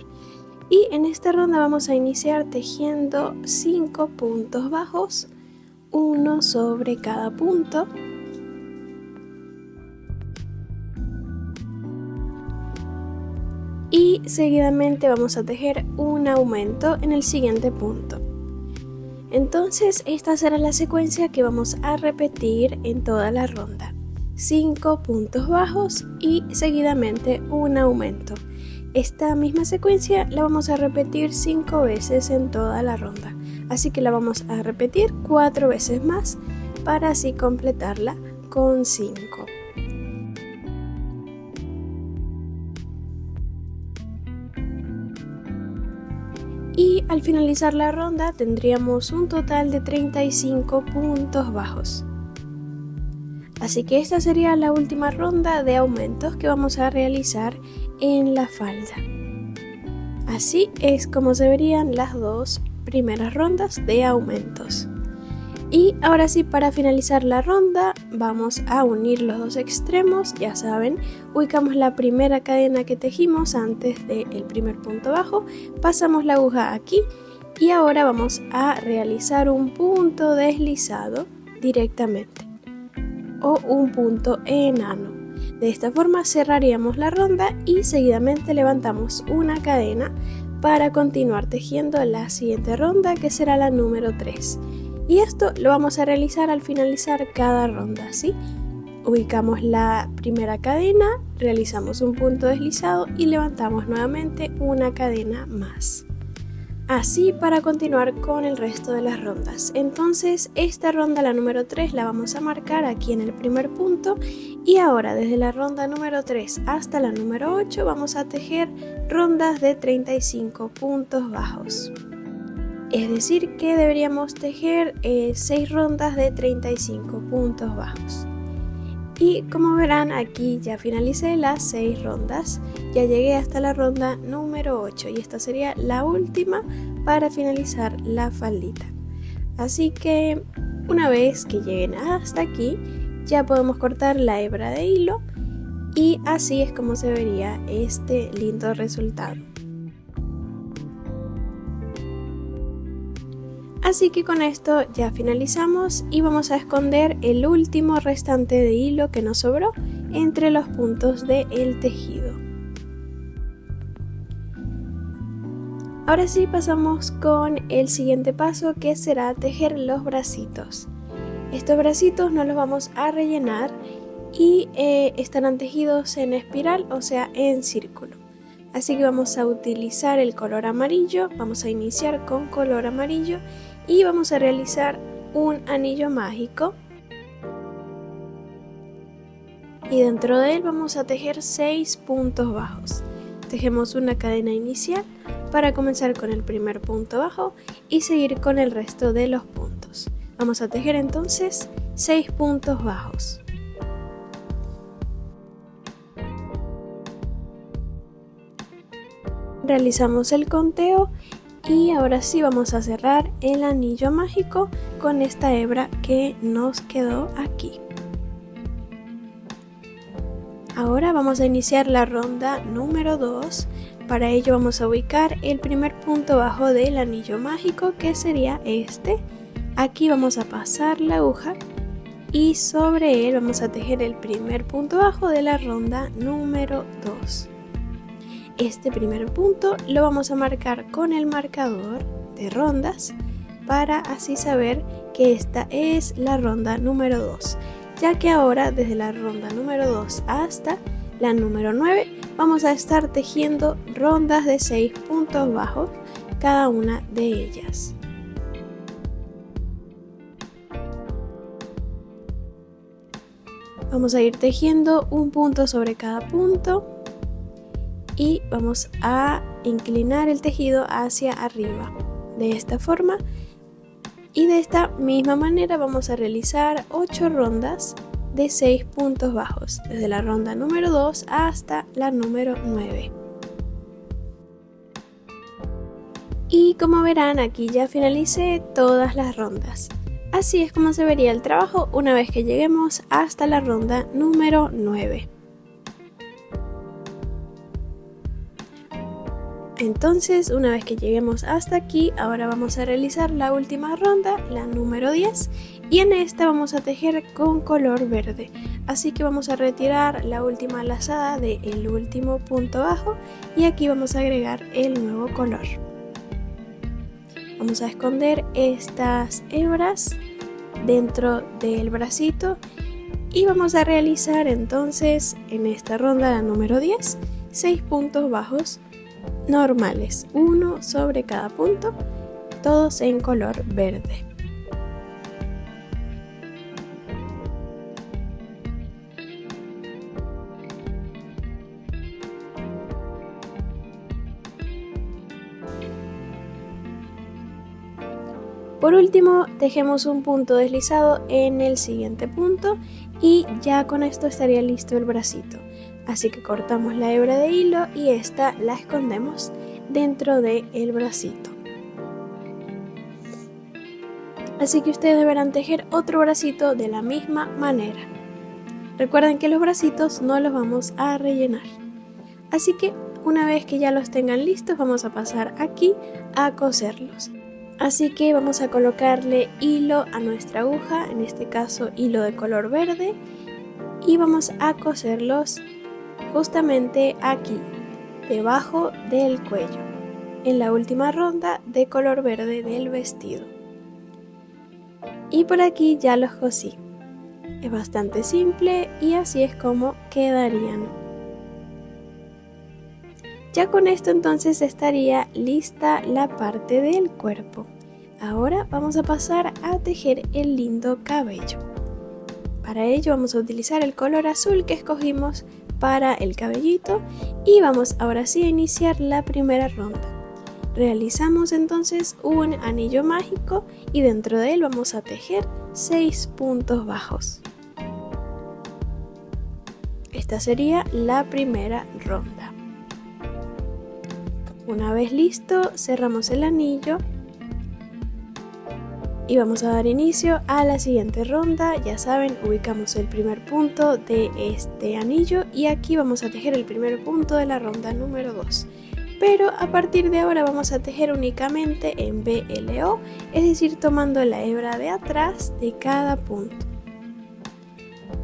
Y en esta ronda vamos a iniciar tejiendo 5 puntos bajos, uno sobre cada punto. Y seguidamente vamos a tejer un aumento en el siguiente punto. Entonces esta será la secuencia que vamos a repetir en toda la ronda. 5 puntos bajos y seguidamente un aumento. Esta misma secuencia la vamos a repetir 5 veces en toda la ronda. Así que la vamos a repetir 4 veces más para así completarla con 5. Y al finalizar la ronda tendríamos un total de 35 puntos bajos. Así que esta sería la última ronda de aumentos que vamos a realizar en la falda. Así es como se verían las dos primeras rondas de aumentos. Y ahora sí, para finalizar la ronda vamos a unir los dos extremos. Ya saben, ubicamos la primera cadena que tejimos antes del primer punto bajo, pasamos la aguja aquí y ahora vamos a realizar un punto deslizado directamente o un punto enano. De esta forma cerraríamos la ronda y seguidamente levantamos una cadena para continuar tejiendo la siguiente ronda, que será la número 3. Y esto lo vamos a realizar al finalizar cada ronda, ¿sí? Ubicamos la primera cadena, realizamos un punto deslizado y levantamos nuevamente una cadena más. Así para continuar con el resto de las rondas. Entonces esta ronda, la número 3, la vamos a marcar aquí en el primer punto. Y ahora desde la ronda número 3 hasta la número 8 vamos a tejer rondas de 35 puntos bajos. Es decir que deberíamos tejer 6 rondas de 35 puntos bajos. Y como verán, aquí ya finalicé las 6 rondas, ya llegué hasta la ronda número 8 y esta sería la última para finalizar la faldita. Así que una vez que lleguen hasta aquí, ya podemos cortar la hebra de hilo y así es como se vería este lindo resultado. Así que con esto ya finalizamos y vamos a esconder el último restante de hilo que nos sobró entre los puntos del tejido. Ahora sí pasamos con el siguiente paso, que será tejer los bracitos. Estos bracitos no los vamos a rellenar y estarán tejidos en espiral, o sea en círculo. Así que vamos a utilizar el color amarillo, vamos a iniciar con color amarillo y vamos a realizar un anillo mágico y dentro de él vamos a tejer 6 puntos bajos. Tejemos una cadena inicial para comenzar con el primer punto bajo y seguir con el resto de los puntos. Vamos a tejer entonces 6 puntos bajos. Realizamos el conteo y ahora sí vamos a cerrar el anillo mágico con esta hebra que nos quedó aquí. Ahora vamos a iniciar la ronda número 2. Para ello vamos a ubicar el primer punto bajo del anillo mágico, que sería este. Aquí vamos a pasar la aguja y sobre él vamos a tejer el primer punto bajo de la ronda número 2. Este primer punto lo vamos a marcar con el marcador de rondas para así saber que esta es la ronda número 2, ya que ahora desde la ronda número 2 hasta la número 9 vamos a estar tejiendo rondas de 6 puntos bajos cada una de ellas. Vamos a ir tejiendo un punto sobre cada punto y vamos a inclinar el tejido hacia arriba de esta forma, y de esta misma manera vamos a realizar 8 rondas de 6 puntos bajos desde la ronda número 2 hasta la número 9. Y como verán, aquí ya finalicé todas las rondas. Así es como se vería el trabajo una vez que lleguemos hasta la ronda número 9. Entonces, una vez que lleguemos hasta aquí, ahora vamos a realizar la última ronda, la número 10, y en esta vamos a tejer con color verde. Así que vamos a retirar la última lazada del último punto bajo y aquí vamos a agregar el nuevo color. Vamos a esconder estas hebras dentro del bracito y vamos a realizar entonces en esta ronda, la número 10, 6 puntos bajos normales, uno sobre cada punto, todos en color verde. Por último, tejemos un punto deslizado en el siguiente punto y ya con esto estaría listo el bracito. Así que cortamos la hebra de hilo y esta la escondemos dentro del bracito. Así que ustedes deberán tejer otro bracito de la misma manera. Recuerden que los bracitos no los vamos a rellenar. Así que una vez que ya los tengan listos, vamos a pasar aquí a coserlos. Así que vamos a colocarle hilo a nuestra aguja, en este caso hilo de color verde, y vamos a coserlos justamente aquí, debajo del cuello, en la última ronda de color verde del vestido. Y por aquí ya los cosí. Es bastante simple y así es como quedarían. Ya con esto entonces estaría lista la parte del cuerpo. Ahora vamos a pasar a tejer el lindo cabello. Para ello vamos a utilizar el color azul que escogimos para el cabellito y vamos ahora sí a iniciar la primera ronda. Realizamos entonces un anillo mágico y dentro de él vamos a tejer 6 puntos bajos. Esta sería la primera ronda. Una vez listo, cerramos el anillo y vamos a dar inicio a la siguiente ronda. Ya saben, ubicamos el primer punto de este anillo y aquí vamos a tejer el primer punto de la ronda número 2. Pero a partir de ahora vamos a tejer únicamente en BLO, es decir, tomando la hebra de atrás de cada punto.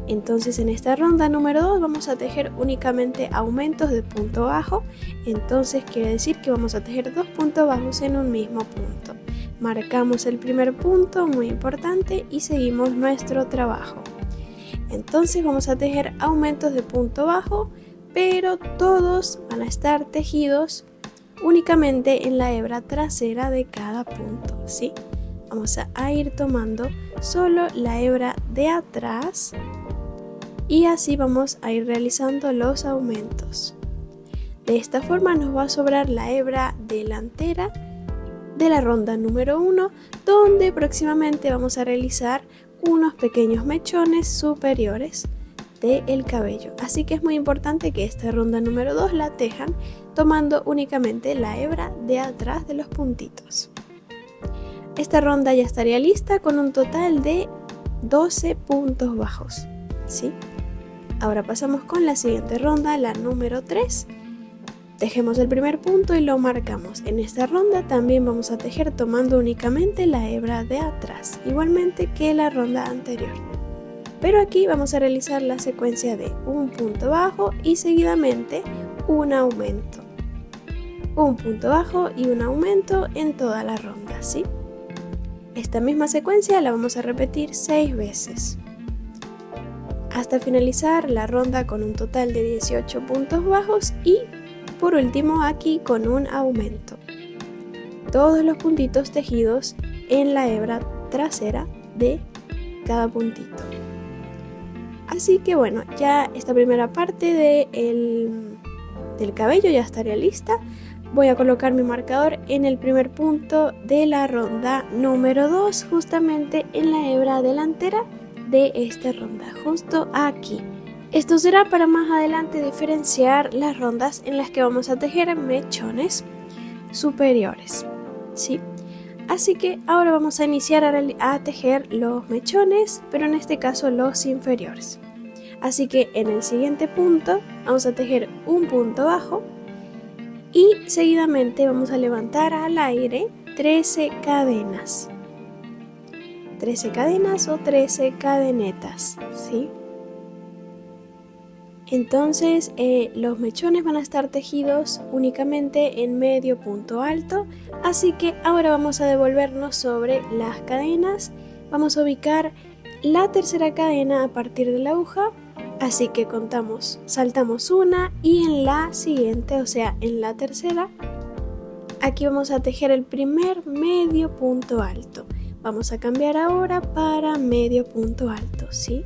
Entonces en esta ronda número 2 vamos a tejer únicamente aumentos de punto bajo, entonces quiere decir que vamos a tejer 2 puntos bajos en un mismo punto. Marcamos el primer punto, muy importante, y seguimos nuestro trabajo. Entonces vamos a tejer aumentos de punto bajo, pero todos van a estar tejidos únicamente en la hebra trasera de cada punto, ¿sí? Vamos a ir tomando solo la hebra de atrás y así vamos a ir realizando los aumentos. De esta forma nos va a sobrar la hebra delantera de la ronda número 1, donde próximamente vamos a realizar unos pequeños mechones superiores del cabello. Así que es muy importante que esta ronda número 2 la tejan tomando únicamente la hebra de atrás de los puntitos. Esta ronda ya estaría lista con un total de 12 puntos bajos, ¿sí? Ahora pasamos con la siguiente ronda, la número 3. Tejemos el primer punto y lo marcamos. En esta ronda también vamos a tejer tomando únicamente la hebra de atrás, igualmente que la ronda anterior. pero aquí vamos a realizar la secuencia de un punto bajo y seguidamente un aumento. Un punto bajo y un aumento en toda la ronda, ¿sí? Esta misma secuencia la vamos a repetir 6 veces, hasta finalizar la ronda con un total de 18 puntos bajos y por último aquí con un aumento. Todos los puntitos tejidos en la hebra trasera de cada puntito. Así que bueno, ya esta primera parte del cabello ya estaría lista. Voy a colocar mi marcador en el primer punto de la ronda número 2, justamente en la hebra delantera de esta ronda, justo aquí. Esto será para más adelante diferenciar las rondas en las que vamos a tejer mechones superiores, ¿sí? Así que ahora vamos a iniciar a tejer los mechones, pero en este caso los inferiores. Así que en el siguiente punto vamos a tejer un punto bajo y seguidamente vamos a levantar al aire 13 cadenas. 13 cadenas o 13 cadenetas, ¿sí? Entonces los mechones van a estar tejidos únicamente en medio punto alto, así que ahora vamos a devolvernos sobre las cadenas. Vamos a ubicar la tercera cadena a partir de la aguja, así que saltamos una y en la siguiente, o sea en la tercera, aquí vamos a tejer el primer medio punto alto. Vamos a cambiar ahora para medio punto alto, ¿sí?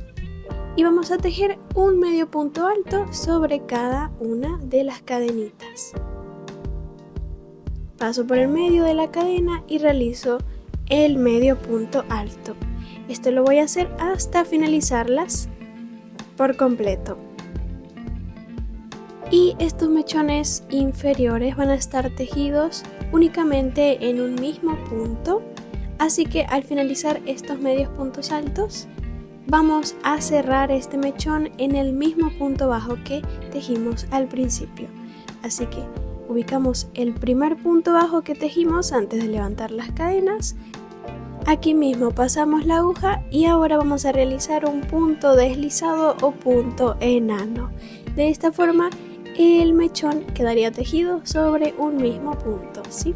Y vamos a tejer un medio punto alto sobre cada una de las cadenitas. Paso por el medio de la cadena y realizo el medio punto alto. Esto lo voy a hacer hasta finalizarlas por completo. Y estos mechones inferiores van a estar tejidos únicamente en un mismo punto, así que al finalizar estos medios puntos altos vamos a cerrar este mechón en el mismo punto bajo que tejimos al principio. Así que ubicamos el primer punto bajo que tejimos antes de levantar las cadenas. Aquí mismo pasamos la aguja y ahora vamos a realizar un punto deslizado o punto enano. De esta forma el mechón quedaría tejido sobre un mismo punto, ¿sí?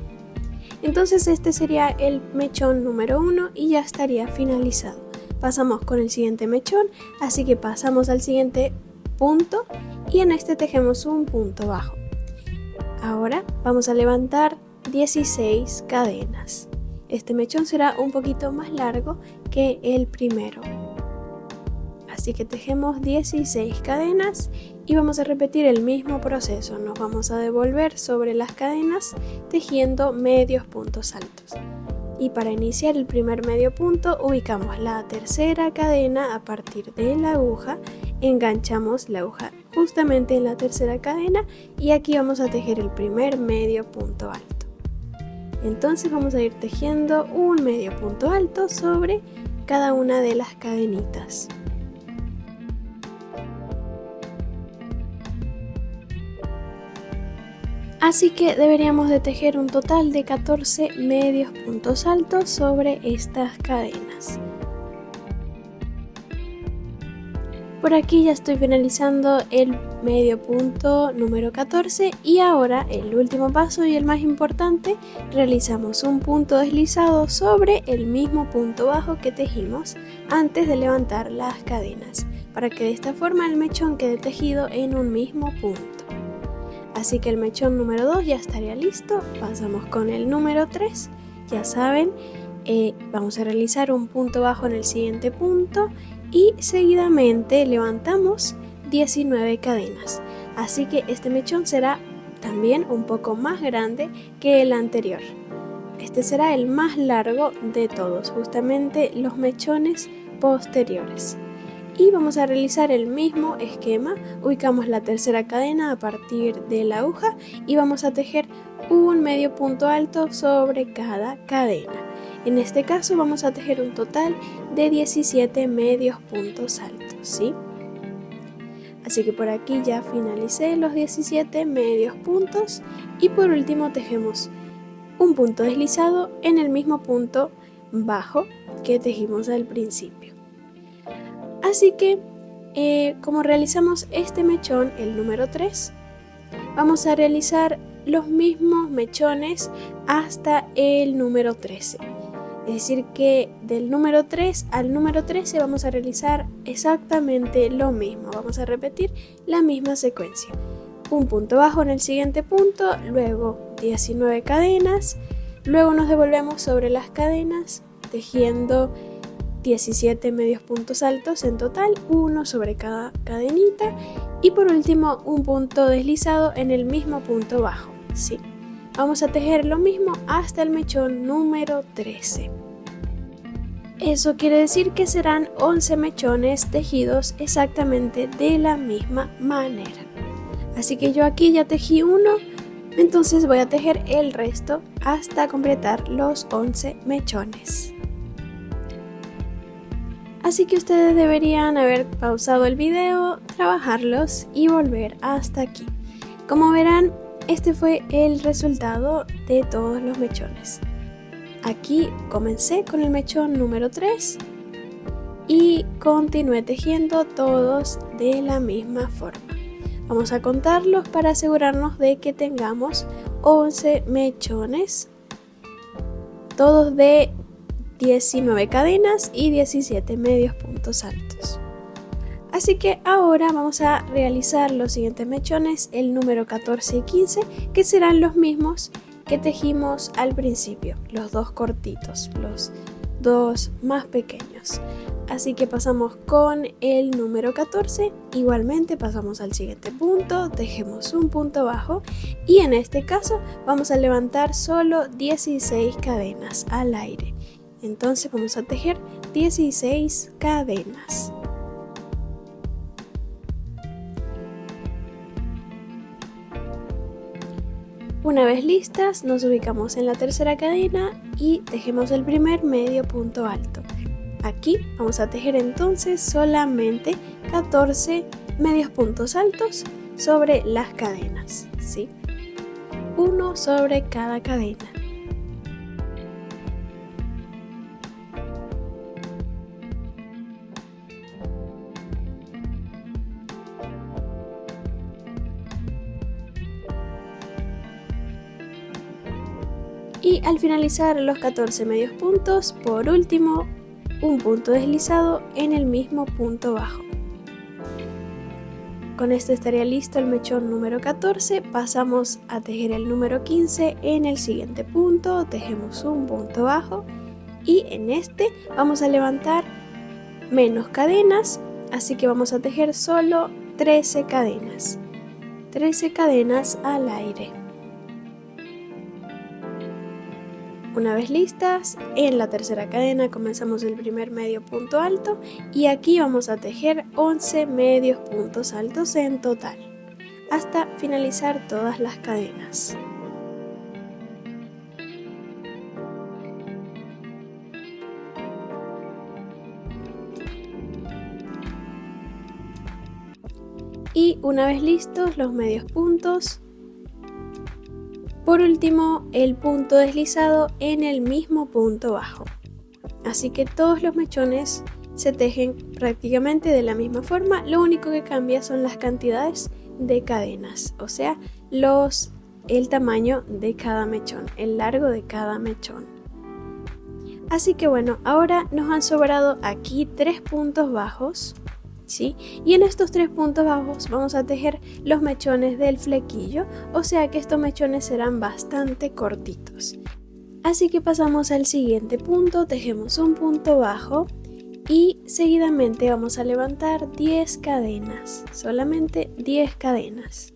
Entonces este sería el mechón número 1 y ya estaría finalizado. Pasamos con el siguiente mechón, así que pasamos al siguiente punto y en este tejemos un punto bajo. Ahora vamos a levantar 16 cadenas. Este mechón será un poquito más largo que el primero. Así que tejemos 16 cadenas y vamos a repetir el mismo proceso. Nos vamos a devolver sobre las cadenas tejiendo medios puntos altos. Y para iniciar el primer medio punto ubicamos la tercera cadena a partir de la aguja, enganchamos la aguja justamente en la tercera cadena y aquí vamos a tejer el primer medio punto alto. Entonces vamos a ir tejiendo un medio punto alto sobre cada una de las cadenitas. Así que deberíamos de tejer un total de 14 medios puntos altos sobre estas cadenas. Por aquí ya estoy finalizando el medio punto número 14 y ahora el último paso y el más importante, realizamos un punto deslizado sobre el mismo punto bajo que tejimos antes de levantar las cadenas, para que de esta forma el mechón quede tejido en un mismo punto. Así que el mechón número 2 ya estaría listo. Pasamos con el número 3. Ya saben, vamos a realizar un punto bajo en el siguiente punto y seguidamente levantamos 19 cadenas. Así que este mechón será también un poco más grande que el anterior. Este será el más largo de todos, justamente los mechones posteriores. Y vamos a realizar el mismo esquema. Ubicamos la tercera cadena a partir de la aguja y vamos a tejer un medio punto alto sobre cada cadena. En este caso vamos a tejer un total de 17 medios puntos altos, ¿sí? Así que por aquí ya finalicé los 17 medios puntos y por último tejemos un punto deslizado en el mismo punto bajo que tejimos al principio. Así que como realizamos este mechón, el número 3, vamos a realizar los mismos mechones hasta el número 13. Es decir que del número 3 al número 13 vamos a realizar exactamente lo mismo. Vamos a repetir la misma secuencia. Un punto bajo en el siguiente punto, luego 19 cadenas, luego nos devolvemos sobre las cadenas tejiendo 17 medios puntos altos en total, uno sobre cada cadenita, y por último un punto deslizado en el mismo punto bajo. ¿Sí? Vamos a tejer lo mismo hasta el mechón número 13. Eso quiere decir que serán 11 mechones tejidos exactamente de la misma manera. Así que yo aquí ya tejí uno, entonces voy a tejer el resto hasta completar los 11 mechones. Así que ustedes deberían haber pausado el video, trabajarlos y volver hasta aquí. Como verán, este fue el resultado de todos los mechones. Aquí comencé con el mechón número 3 y continué tejiendo todos de la misma forma. Vamos a contarlos para asegurarnos de que tengamos 11 mechones, todos de 19 cadenas y 17 medios puntos altos. Así que ahora vamos a realizar los siguientes mechones, el número 14 y 15, que serán los mismos que tejimos al principio, los dos cortitos, los dos más pequeños. Así que pasamos con el número 14, igualmente pasamos al siguiente punto, tejemos un punto bajo y en este caso vamos a levantar solo 16 cadenas al aire. Entonces vamos a tejer 16 cadenas. Una vez listas, nos ubicamos en la tercera cadena y tejemos el primer medio punto alto. Aquí vamos a tejer entonces solamente 14 medios puntos altos sobre las cadenas, ¿sí? Uno sobre cada cadena. Y al finalizar los 14 medios puntos, por último, un punto deslizado en el mismo punto bajo. Con esto estaría listo el mechón número 14, pasamos a tejer el número 15 en el siguiente punto, tejemos un punto bajo y en este vamos a levantar menos cadenas, así que vamos a tejer solo 13 cadenas. 13 cadenas al aire. Una vez listas, en la tercera cadena comenzamos el primer medio punto alto y aquí vamos a tejer 11 medios puntos altos en total, hasta finalizar todas las cadenas. Y una vez listos los medios puntos, por último, el punto deslizado en el mismo punto bajo. Así que todos los mechones se tejen prácticamente de la misma forma, lo único que cambia son las cantidades de cadenas, o sea, el tamaño de cada mechón, el largo de cada mechón. Así que bueno, ahora nos han sobrado aquí 3 puntos bajos, ¿sí? Y en estos 3 puntos bajos vamos a tejer los mechones del flequillo, o sea que estos mechones serán bastante cortitos. Así que pasamos al siguiente punto, tejemos un punto bajo y seguidamente vamos a levantar 10 cadenas, solamente 10 cadenas.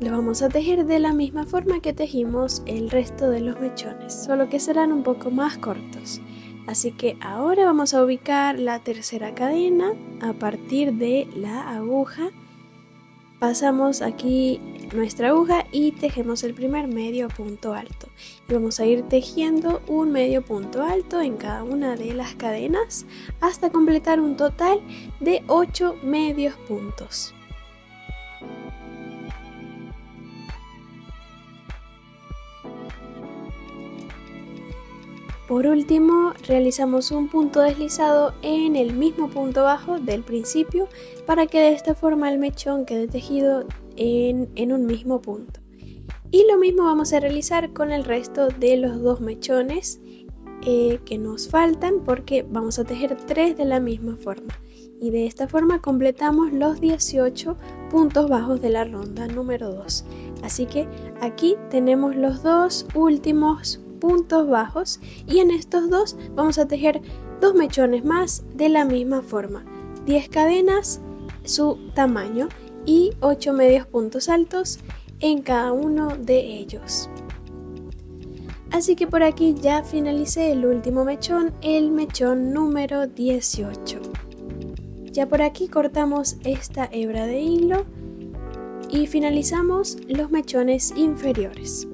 Lo vamos a tejer de la misma forma que tejimos el resto de los mechones, solo que serán un poco más cortos. Así que ahora vamos a ubicar la tercera cadena a partir de la aguja. Pasamos aquí nuestra aguja y tejemos el primer medio punto alto. Y vamos a ir tejiendo un medio punto alto en cada una de las cadenas hasta completar un total de 8 medios puntos. Por último, realizamos un punto deslizado en el mismo punto bajo del principio para que de esta forma el mechón quede tejido en un mismo punto. Y lo mismo vamos a realizar con el resto de los 2 mechones que nos faltan, porque vamos a tejer 3 de la misma forma. Y de esta forma completamos los 18 puntos bajos de la ronda número 2. Así que aquí tenemos los 2 últimos puntos bajos y en estos 2 vamos a tejer 2 mechones más de la misma forma, 10 cadenas su tamaño y 8 medios puntos altos en cada uno de ellos. Así que por aquí ya finalicé el último mechón, el mechón número 18. Ya por aquí cortamos esta hebra de hilo y finalizamos los mechones inferiores.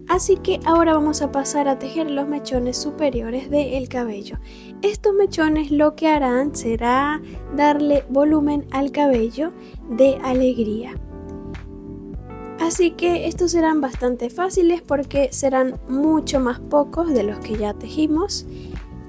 Así que ahora vamos a pasar a tejer los mechones superiores del cabello. Estos mechones lo que harán será darle volumen al cabello de alegría. Así que estos serán bastante fáciles porque serán mucho más pocos de los que ya tejimos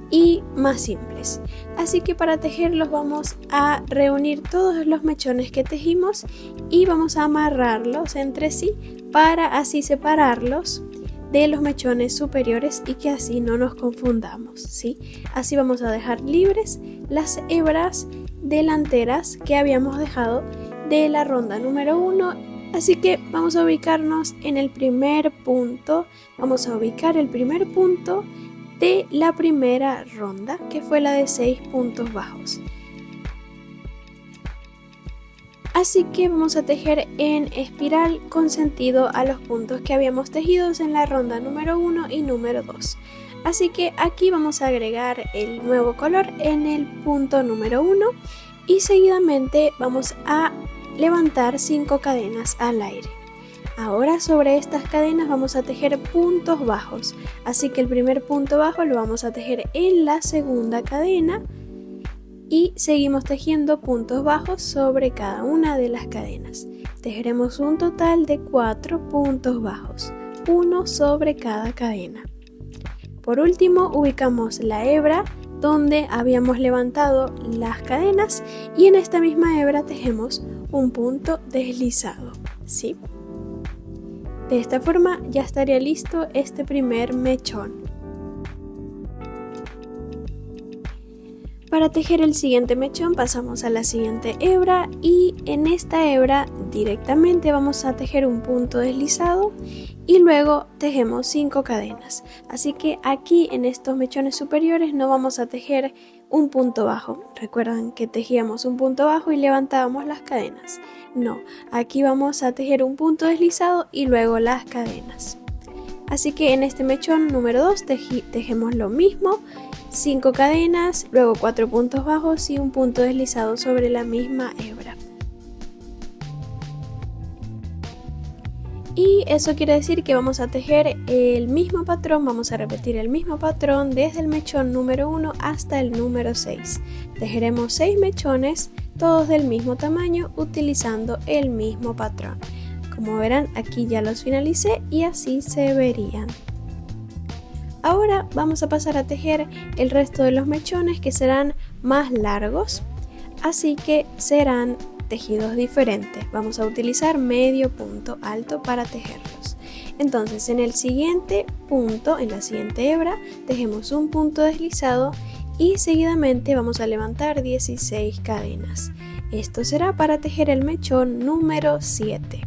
y más simples. Así que para tejerlos vamos a reunir todos los mechones que tejimos y vamos a amarrarlos entre sí para así separarlos de los mechones superiores y que así no nos confundamos, ¿sí? Así vamos a dejar libres las hebras delanteras que habíamos dejado de la ronda número 1. Así que vamos a ubicarnos en el primer punto, vamos a ubicar el primer punto de la primera ronda, que fue la de 6 puntos bajos. Así que vamos a tejer en espiral con sentido a los puntos que habíamos tejido en la ronda número 1 y número 2. Así que aquí vamos a agregar el nuevo color en el punto número 1 y seguidamente vamos a levantar 5 cadenas al aire. Ahora sobre estas cadenas vamos a tejer puntos bajos, así que el primer punto bajo lo vamos a tejer en la segunda cadena y seguimos tejiendo puntos bajos sobre cada una de las cadenas. Tejeremos un total de 4 puntos bajos, uno sobre cada cadena. Por último, ubicamos la hebra donde habíamos levantado las cadenas y en esta misma hebra tejemos un punto deslizado, ¿sí? De esta forma ya estaría listo este primer mechón. Para tejer el siguiente mechón pasamos a la siguiente hebra y en esta hebra directamente vamos a tejer un punto deslizado y luego tejemos 5 cadenas. Así que aquí en estos mechones superiores no vamos a tejer un punto bajo. Recuerdan que tejíamos un punto bajo y levantábamos las cadenas. No, aquí vamos a tejer un punto deslizado y luego las cadenas. Así que en este mechón número 2 tejemos lo mismo, 5 cadenas, luego 4 puntos bajos y un punto deslizado sobre la misma hebra. Y eso quiere decir que vamos a tejer el mismo patrón, vamos a repetir el mismo patrón desde el mechón número 1 hasta el número 6. Tejeremos 6 mechones, todos del mismo tamaño, utilizando el mismo patrón. Como verán, aquí ya los finalicé y así se verían. Ahora vamos a pasar a tejer el resto de los mechones que serán más largos, así que serán tejidos diferentes. Vamos a utilizar medio punto alto para tejerlos. Entonces en el siguiente punto, en la siguiente hebra, tejemos un punto deslizado y seguidamente vamos a levantar 16 cadenas. Esto será para tejer el mechón número 7.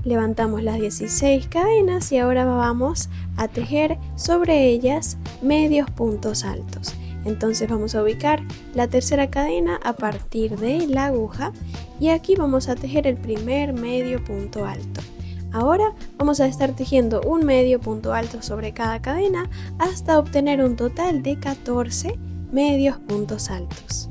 Levantamos las 16 cadenas y ahora vamos a tejer sobre ellas medios puntos altos. Entonces vamos a ubicar la tercera cadena a partir de la aguja y aquí vamos a tejer el primer medio punto alto. Ahora vamos a estar tejiendo un medio punto alto sobre cada cadena hasta obtener un total de 14 medios puntos altos.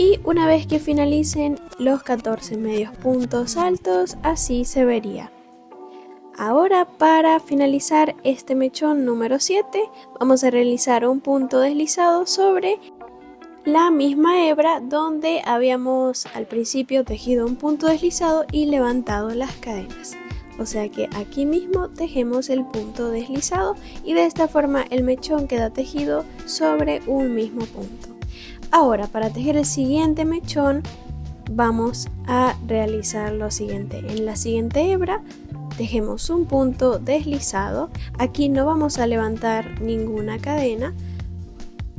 Y una vez que finalicen los 14 medios puntos altos, así se vería. Ahora, para finalizar este mechón número 7, vamos a realizar un punto deslizado sobre la misma hebra donde habíamos al principio tejido un punto deslizado y levantado las cadenas. O sea que aquí mismo tejemos el punto deslizado y de esta forma el mechón queda tejido sobre un mismo punto. Ahora, para tejer el siguiente mechón vamos a realizar lo siguiente. En la siguiente hebra tejemos un punto deslizado. Aquí no vamos a levantar ninguna cadena,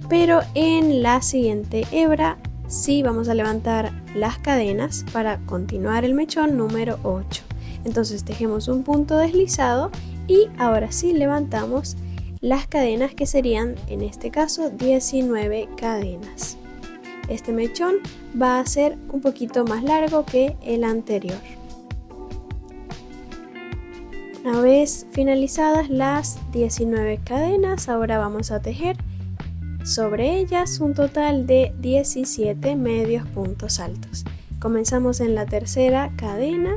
pero en la siguiente hebra sí vamos a levantar las cadenas para continuar el mechón número 8. Entonces tejemos un punto deslizado y ahora sí levantamos las cadenas, que serían en este caso 19 cadenas. Este mechón va a ser un poquito más largo que el anterior. Una vez finalizadas las 19 cadenas, ahora vamos a tejer sobre ellas un total de 17 medios puntos altos. Comenzamos en la tercera cadena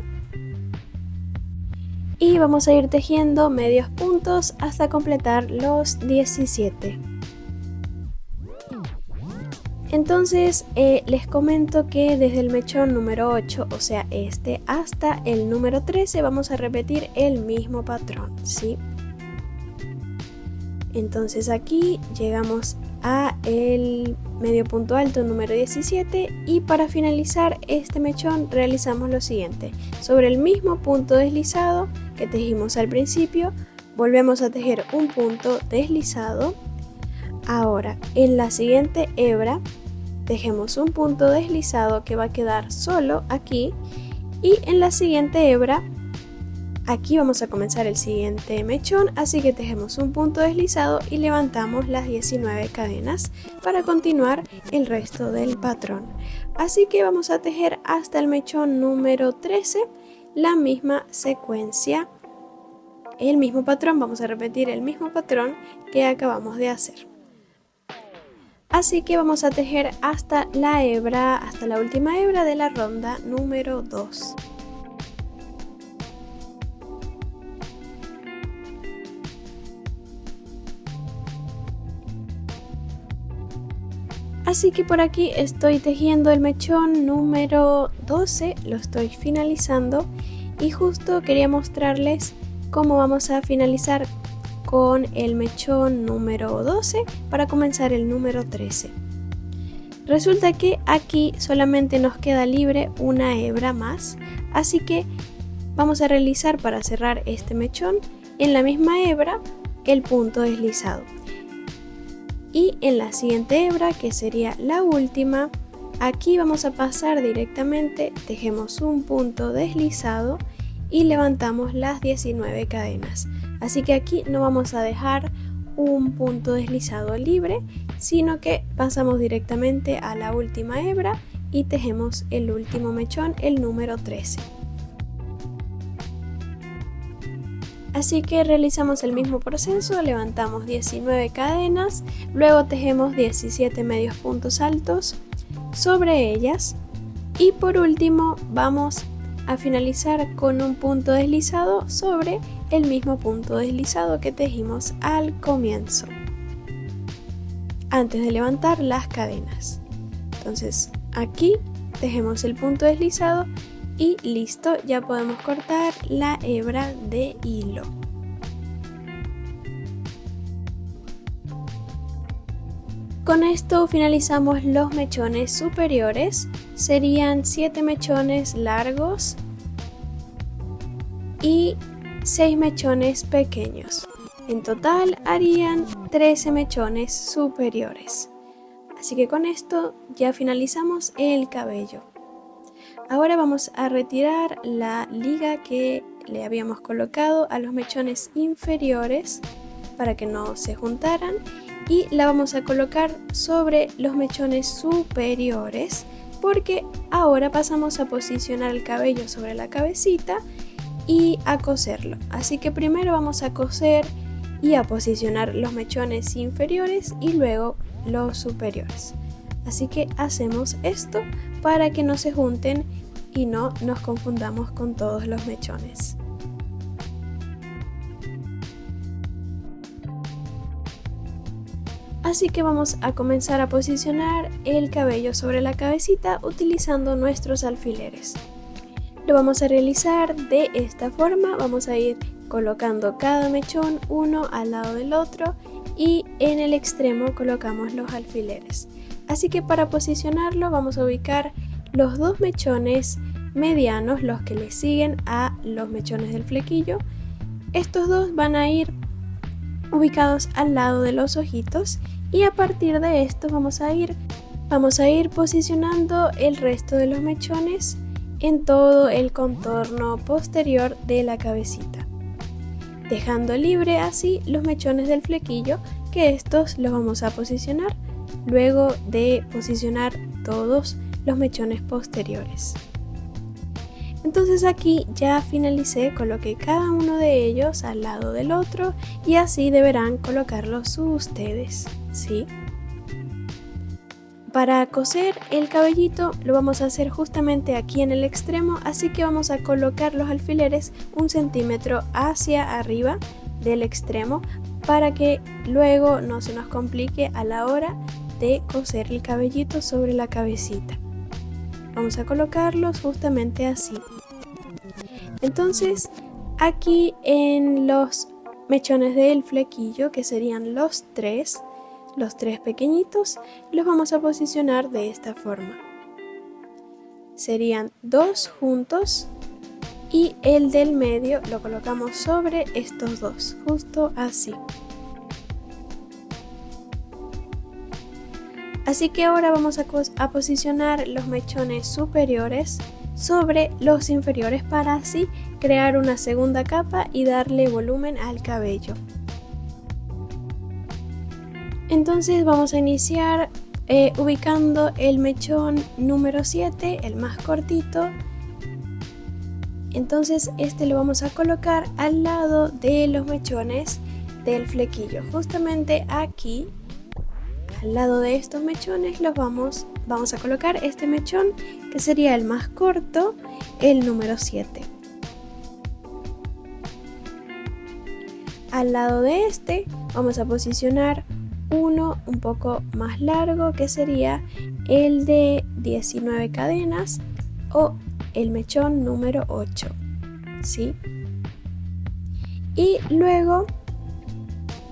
y vamos a ir tejiendo medios puntos hasta completar los 17. Entonces les comento que desde el mechón número 8, o sea este, hasta el número 13 vamos a repetir el mismo patrón, ¿sí? Entonces aquí llegamos a el medio punto alto número 17 y para finalizar este mechón realizamos lo siguiente. Sobre el mismo punto deslizado que tejimos al principio, volvemos a tejer un punto deslizado. Ahora en la siguiente hebra tejemos un punto deslizado que va a quedar solo aquí, y en la siguiente hebra aquí vamos a comenzar el siguiente mechón, así que tejemos un punto deslizado y levantamos las 19 cadenas para continuar el resto del patrón. Así que vamos a tejer hasta el mechón número 13 la misma secuencia, el mismo patrón. Vamos a repetir el mismo patrón que acabamos de hacer. Así que vamos a tejer hasta la última hebra de la ronda número 2. Así que por aquí estoy tejiendo el mechón número 12, lo estoy finalizando y justo quería mostrarles cómo vamos a finalizar con el mechón número 12 para comenzar el número 13. Resulta que aquí solamente nos queda libre una hebra más, así que vamos a realizar, para cerrar este mechón, en la misma hebra el punto deslizado. Y en la siguiente hebra, que sería la última, aquí vamos a pasar directamente, tejemos un punto deslizado y levantamos las 19 cadenas. Así que aquí no vamos a dejar un punto deslizado libre, sino que pasamos directamente a la última hebra y tejemos el último mechón, el número 13. Así que realizamos el mismo proceso, levantamos 19 cadenas, luego tejemos 17 medios puntos altos sobre ellas y por último vamos a finalizar con un punto deslizado sobre el mismo punto deslizado que tejimos al comienzo, antes de levantar las cadenas. Entonces aquí tejemos el punto deslizado y listo, ya podemos cortar la hebra de hilo. Con esto finalizamos los mechones superiores. Serían 7 mechones largos y 6 mechones pequeños. En total harían 13 mechones superiores. Así que con esto ya finalizamos el cabello. Ahora vamos a retirar la liga que le habíamos colocado a los mechones inferiores para que no se juntaran y la vamos a colocar sobre los mechones superiores, porque ahora pasamos a posicionar el cabello sobre la cabecita y a coserlo. Así que primero vamos a coser y a posicionar los mechones inferiores y luego los superiores. Así que hacemos esto para que no se junten y no nos confundamos con todos los mechones. Así que vamos a comenzar a posicionar el cabello sobre la cabecita utilizando nuestros alfileres. Lo vamos a realizar de esta forma, vamos a ir colocando cada mechón uno al lado del otro y en el extremo colocamos los alfileres. Así que para posicionarlo vamos a ubicar los dos mechones medianos, los que le siguen a los mechones del flequillo. Estos dos van a ir ubicados al lado de los ojitos y a partir de esto vamos a ir posicionando el resto de los mechones en todo el contorno posterior de la cabecita, dejando libre así los mechones del flequillo, que estos los vamos a posicionar luego de posicionar todos los mechones posteriores. Entonces aquí ya finalicé, coloqué cada uno de ellos al lado del otro y así deberán colocarlos ustedes, ¿sí? Para coser el cabellito lo vamos a hacer justamente aquí en el extremo, así que vamos a colocar los alfileres 1 centímetro hacia arriba del extremo para que luego no se nos complique a la hora de coser el cabellito sobre la cabecita. Vamos a colocarlos justamente así. Entonces aquí en los mechones del flequillo, que serían los tres pequeñitos, los vamos a posicionar de esta forma. Serían dos juntos y el del medio lo colocamos sobre estos dos, justo así. Así que ahora vamos a posicionar los mechones superiores sobre los inferiores para así crear una segunda capa y darle volumen al cabello. Entonces vamos a iniciar ubicando el mechón número 7, el más cortito. Entonces este lo vamos a colocar al lado de los mechones del flequillo, justamente aquí. Al lado de estos mechones vamos a colocar este mechón, que sería el más corto, el número 7. Al lado de este vamos a posicionar uno un poco más largo, que sería el de 19 cadenas o el mechón número 8, ¿sí? Y luego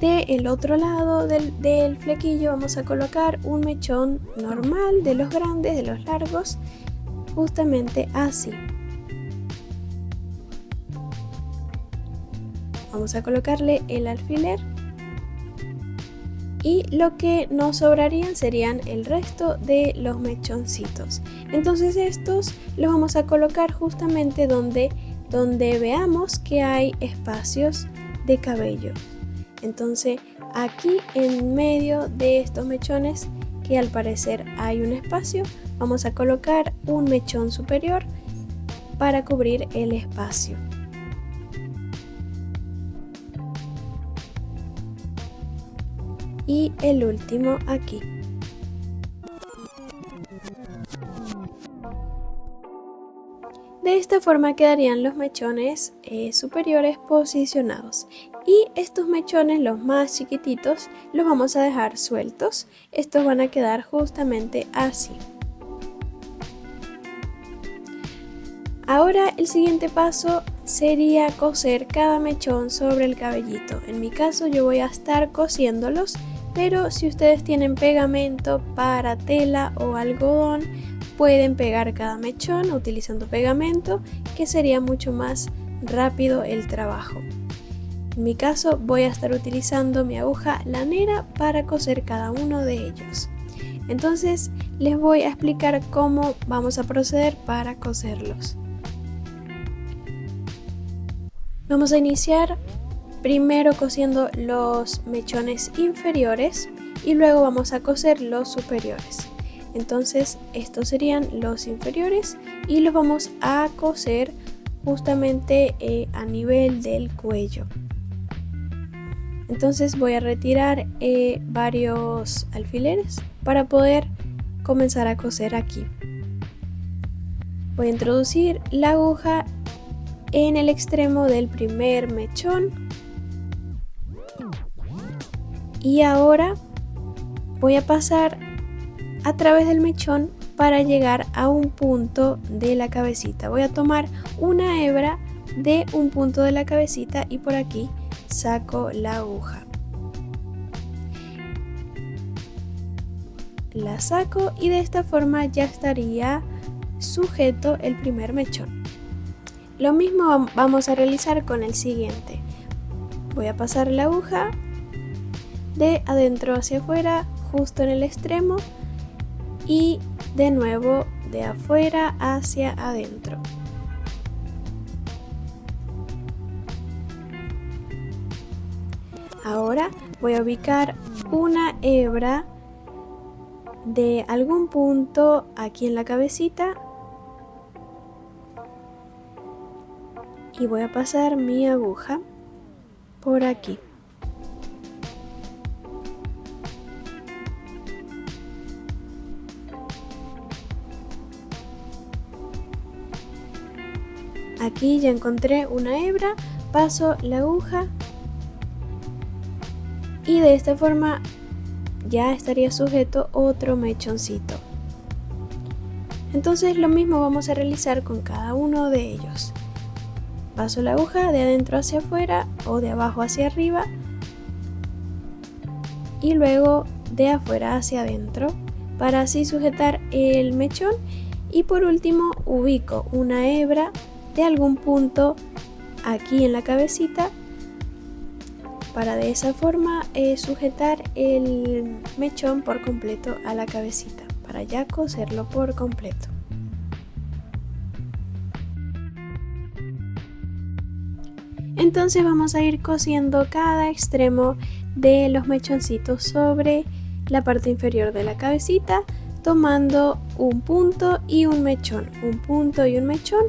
del otro lado del flequillo vamos a colocar un mechón normal, de los grandes, de los largos, justamente así. Vamos a colocarle el alfiler y lo que nos sobrarían serían el resto de los mechoncitos. Entonces estos los vamos a colocar justamente donde veamos que hay espacios de cabello. Entonces aquí en medio de estos mechones, que al parecer hay un espacio, vamos a colocar un mechón superior para cubrir el espacio. Y el último aquí. De esta forma quedarían los mechones superiores posicionados. Y estos mechones, los más chiquititos, los vamos a dejar sueltos. Estos van a quedar justamente así. Ahora el siguiente paso sería coser cada mechón sobre el cabellito. En mi caso yo voy a estar cosiéndolos, pero si ustedes tienen pegamento para tela o algodón, pueden pegar cada mechón utilizando pegamento, que sería mucho más rápido el trabajo. En mi caso voy a estar utilizando mi aguja lanera para coser cada uno de ellos. Entonces les voy a explicar cómo vamos a proceder para coserlos. Vamos a iniciar primero cosiendo los mechones inferiores y luego vamos a coser los superiores. Entonces estos serían los inferiores y los vamos a coser justamente a nivel del cuello. Entonces voy a retirar varios alfileres para poder comenzar a coser aquí. Voy a introducir la aguja en el extremo del primer mechón y ahora voy a pasar a través del mechón para llegar a un punto de la cabecita. Voy a tomar una hebra de un punto de la cabecita y por aquí saco la aguja. La saco y de esta forma ya estaría sujeto el primer mechón. Lo mismo vamos a realizar con el siguiente. Voy a pasar la aguja de adentro hacia afuera, justo en el extremo, y de nuevo de afuera hacia adentro. Ahora voy a ubicar una hebra de algún punto aquí en la cabecita y voy a pasar mi aguja por aquí. Aquí ya encontré una hebra, paso la aguja y de esta forma ya estaría sujeto otro mechoncito. Entonces lo mismo vamos a realizar con cada uno de ellos. Paso la aguja de adentro hacia afuera o de abajo hacia arriba y luego de afuera hacia adentro para así sujetar el mechón, y por último ubico una hebra de algún punto aquí en la cabecita para de esa forma sujetar el mechón por completo a la cabecita, para ya coserlo por completo. Entonces vamos a ir cosiendo cada extremo de los mechoncitos sobre la parte inferior de la cabecita, tomando un punto y un mechón, un punto y un mechón,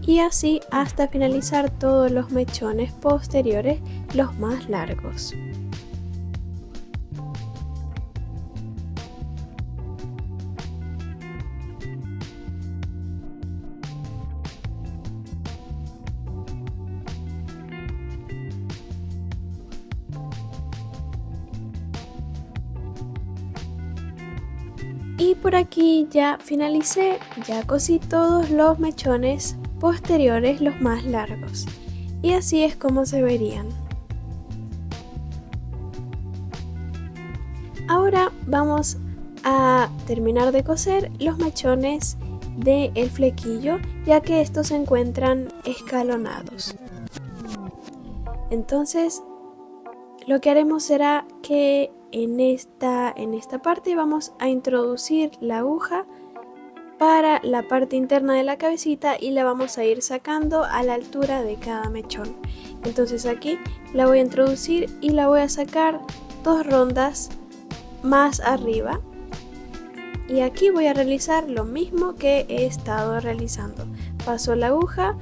y así hasta finalizar todos los mechones posteriores, los más largos. Y por aquí ya finalicé, ya cosí todos los mechones posteriores, los más largos, y así es como se verían. Ahora vamos a terminar de coser los mechones del flequillo, ya que estos se encuentran escalonados. Entonces lo que haremos será que en esta parte vamos a introducir la aguja para la parte interna de la cabecita y la vamos a ir sacando a la altura de cada mechón. Entonces aquí la voy a introducir y la voy a sacar 2 rondas más arriba, y aquí voy a realizar lo mismo que he estado realizando. Paso la aguja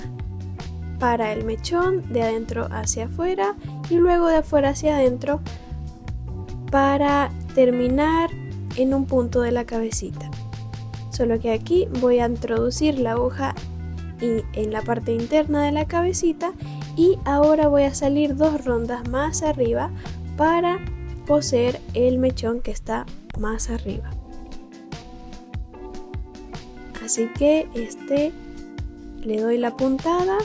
para el mechón de adentro hacia afuera y luego de afuera hacia adentro para terminar en un punto de la cabecita. Solo que aquí voy a introducir la aguja en la parte interna de la cabecita y ahora voy a salir 2 rondas más arriba para coser el mechón que está más arriba. Así que le doy la puntada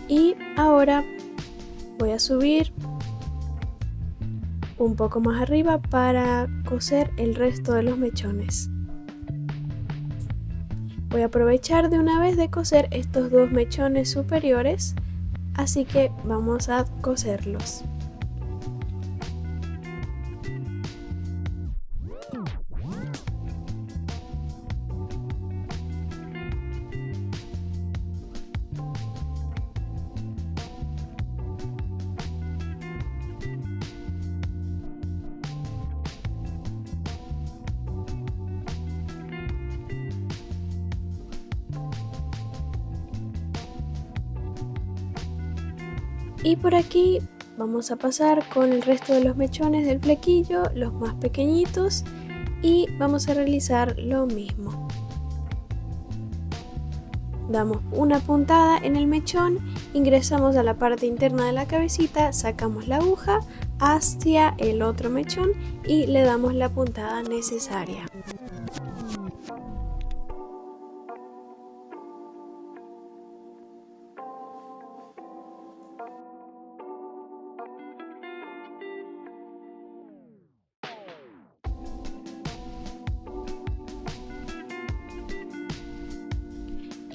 y ahora voy a subir un poco más arriba para coser el resto de los mechones. Voy a aprovechar de una vez de coser estos 2 mechones superiores, así que vamos a coserlos. Y por aquí vamos a pasar con el resto de los mechones del flequillo, los más pequeñitos, y vamos a realizar lo mismo. Damos una puntada en el mechón, ingresamos a la parte interna de la cabecita, sacamos la aguja hacia el otro mechón y le damos la puntada necesaria.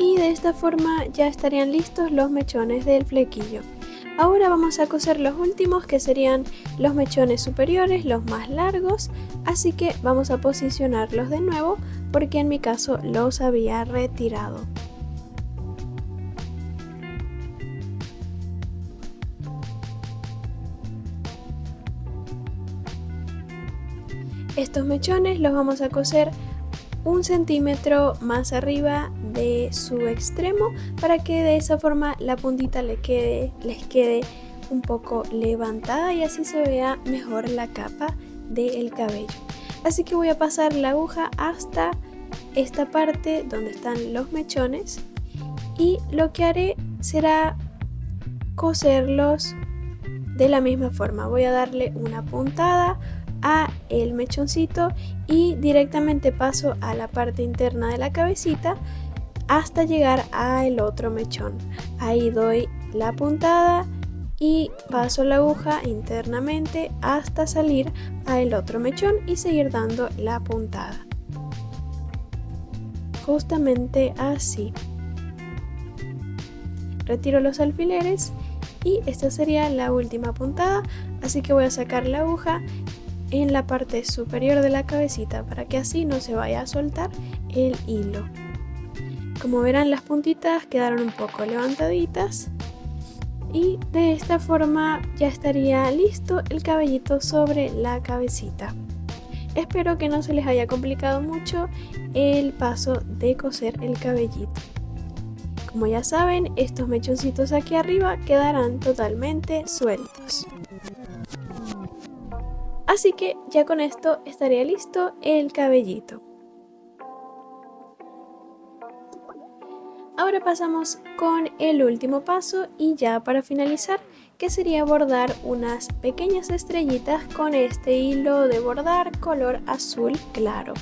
Y de esta forma ya estarían listos los mechones del flequillo. Ahora vamos a coser los últimos, que serían los mechones superiores, los más largos, así que vamos a posicionarlos de nuevo porque en mi caso los había retirado. Estos mechones los vamos a coser 1 centímetro más arriba de su extremo para que de esa forma la puntita les quede un poco levantada y así se vea mejor la capa del cabello. Así que voy a pasar la aguja hasta esta parte donde están los mechones y lo que haré será coserlos de la misma forma. Voy a darle una puntada a el mechoncito y directamente paso a la parte interna de la cabecita hasta llegar al otro mechón. Ahí doy la puntada y paso la aguja internamente hasta salir al otro mechón y seguir dando la puntada. Justamente así. Retiro los alfileres y esta sería la última puntada, así que voy a sacar la aguja en la parte superior de la cabecita para que así no se vaya a soltar el hilo. Como verán, las puntitas quedaron un poco levantaditas y de esta forma ya estaría listo el cabellito sobre la cabecita. Espero que no se les haya complicado mucho el paso de coser el cabellito. Como ya saben, estos mechoncitos aquí arriba quedarán totalmente sueltos. Así que ya con esto estaría listo el cabellito. Ahora pasamos con el último paso y ya para finalizar, que sería bordar unas pequeñas estrellitas con este hilo de bordar color azul claro.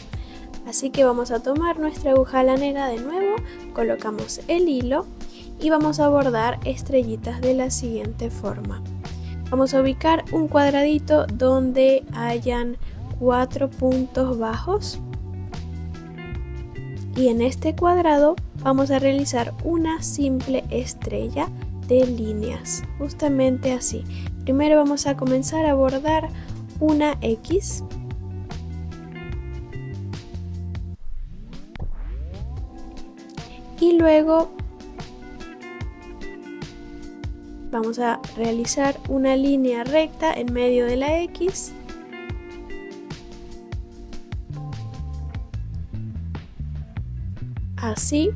Así que vamos a tomar nuestra aguja lanera de nuevo, colocamos el hilo y vamos a bordar estrellitas de la siguiente forma. Vamos a ubicar un cuadradito donde hayan 4 puntos bajos y en este cuadrado vamos a realizar una simple estrella de líneas, justamente así. Primero vamos a comenzar a bordar una X y luego vamos a realizar una línea recta en medio de la X así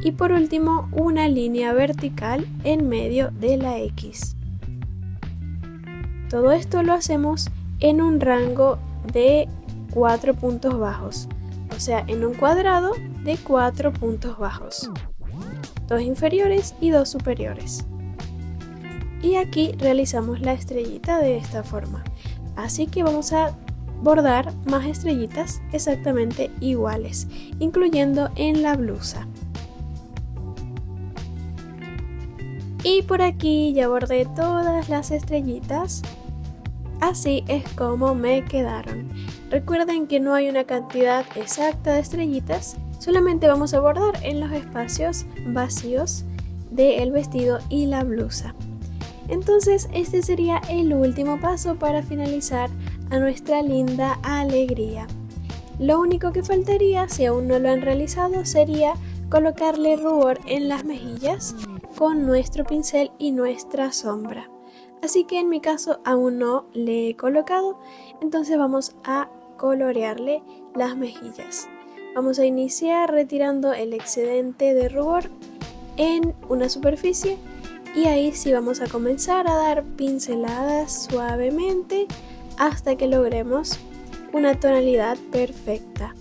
y por último una línea vertical en medio de la X. Todo esto lo hacemos en un rango de 4 puntos bajos, o sea, en un cuadrado de 4 puntos bajos, 2 inferiores y 2 superiores. Y aquí realizamos la estrellita de esta forma. Así que vamos a bordar más estrellitas exactamente iguales, incluyendo en la blusa. Y por aquí ya bordé todas las estrellitas. Así es como me quedaron. Recuerden que no hay una cantidad exacta de estrellitas, solamente vamos a bordar en los espacios vacíos del vestido y la blusa. Entonces este sería el último paso para finalizar a nuestra linda alegría. Lo único que faltaría, si aún no lo han realizado, sería colocarle rubor en las mejillas con nuestro pincel y nuestra sombra. Así que en mi caso aún no le he colocado, entonces vamos a colorearle las mejillas. Vamos a iniciar retirando el excedente de rubor en una superficie y ahí sí vamos a comenzar a dar pinceladas suavemente hasta que logremos una tonalidad perfecta.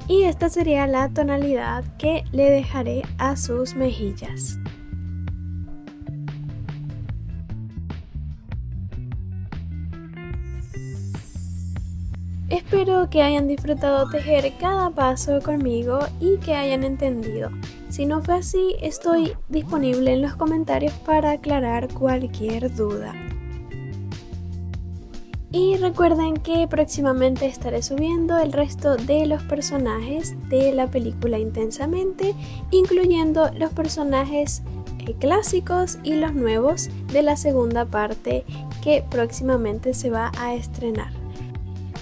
Y esta sería la tonalidad que le dejaré a sus mejillas. Espero que hayan disfrutado tejer cada paso conmigo y que hayan entendido. Si no fue así, estoy disponible en los comentarios para aclarar cualquier duda. Y recuerden que próximamente estaré subiendo el resto de los personajes de la película Intensamente, incluyendo los personajes clásicos y los nuevos de la segunda parte que próximamente se va a estrenar.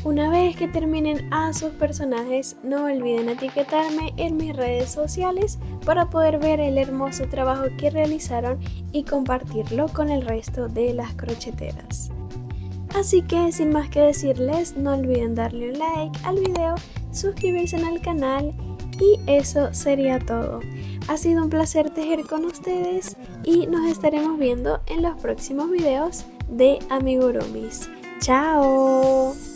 Una vez que terminen a sus personajes, no olviden etiquetarme en mis redes sociales para poder ver el hermoso trabajo que realizaron y compartirlo con el resto de las crocheteras. Así que sin más que decirles, no olviden darle un like al video, suscribirse al canal y eso sería todo. Ha sido un placer tejer con ustedes y nos estaremos viendo en los próximos videos de amigurumis. ¡Chao!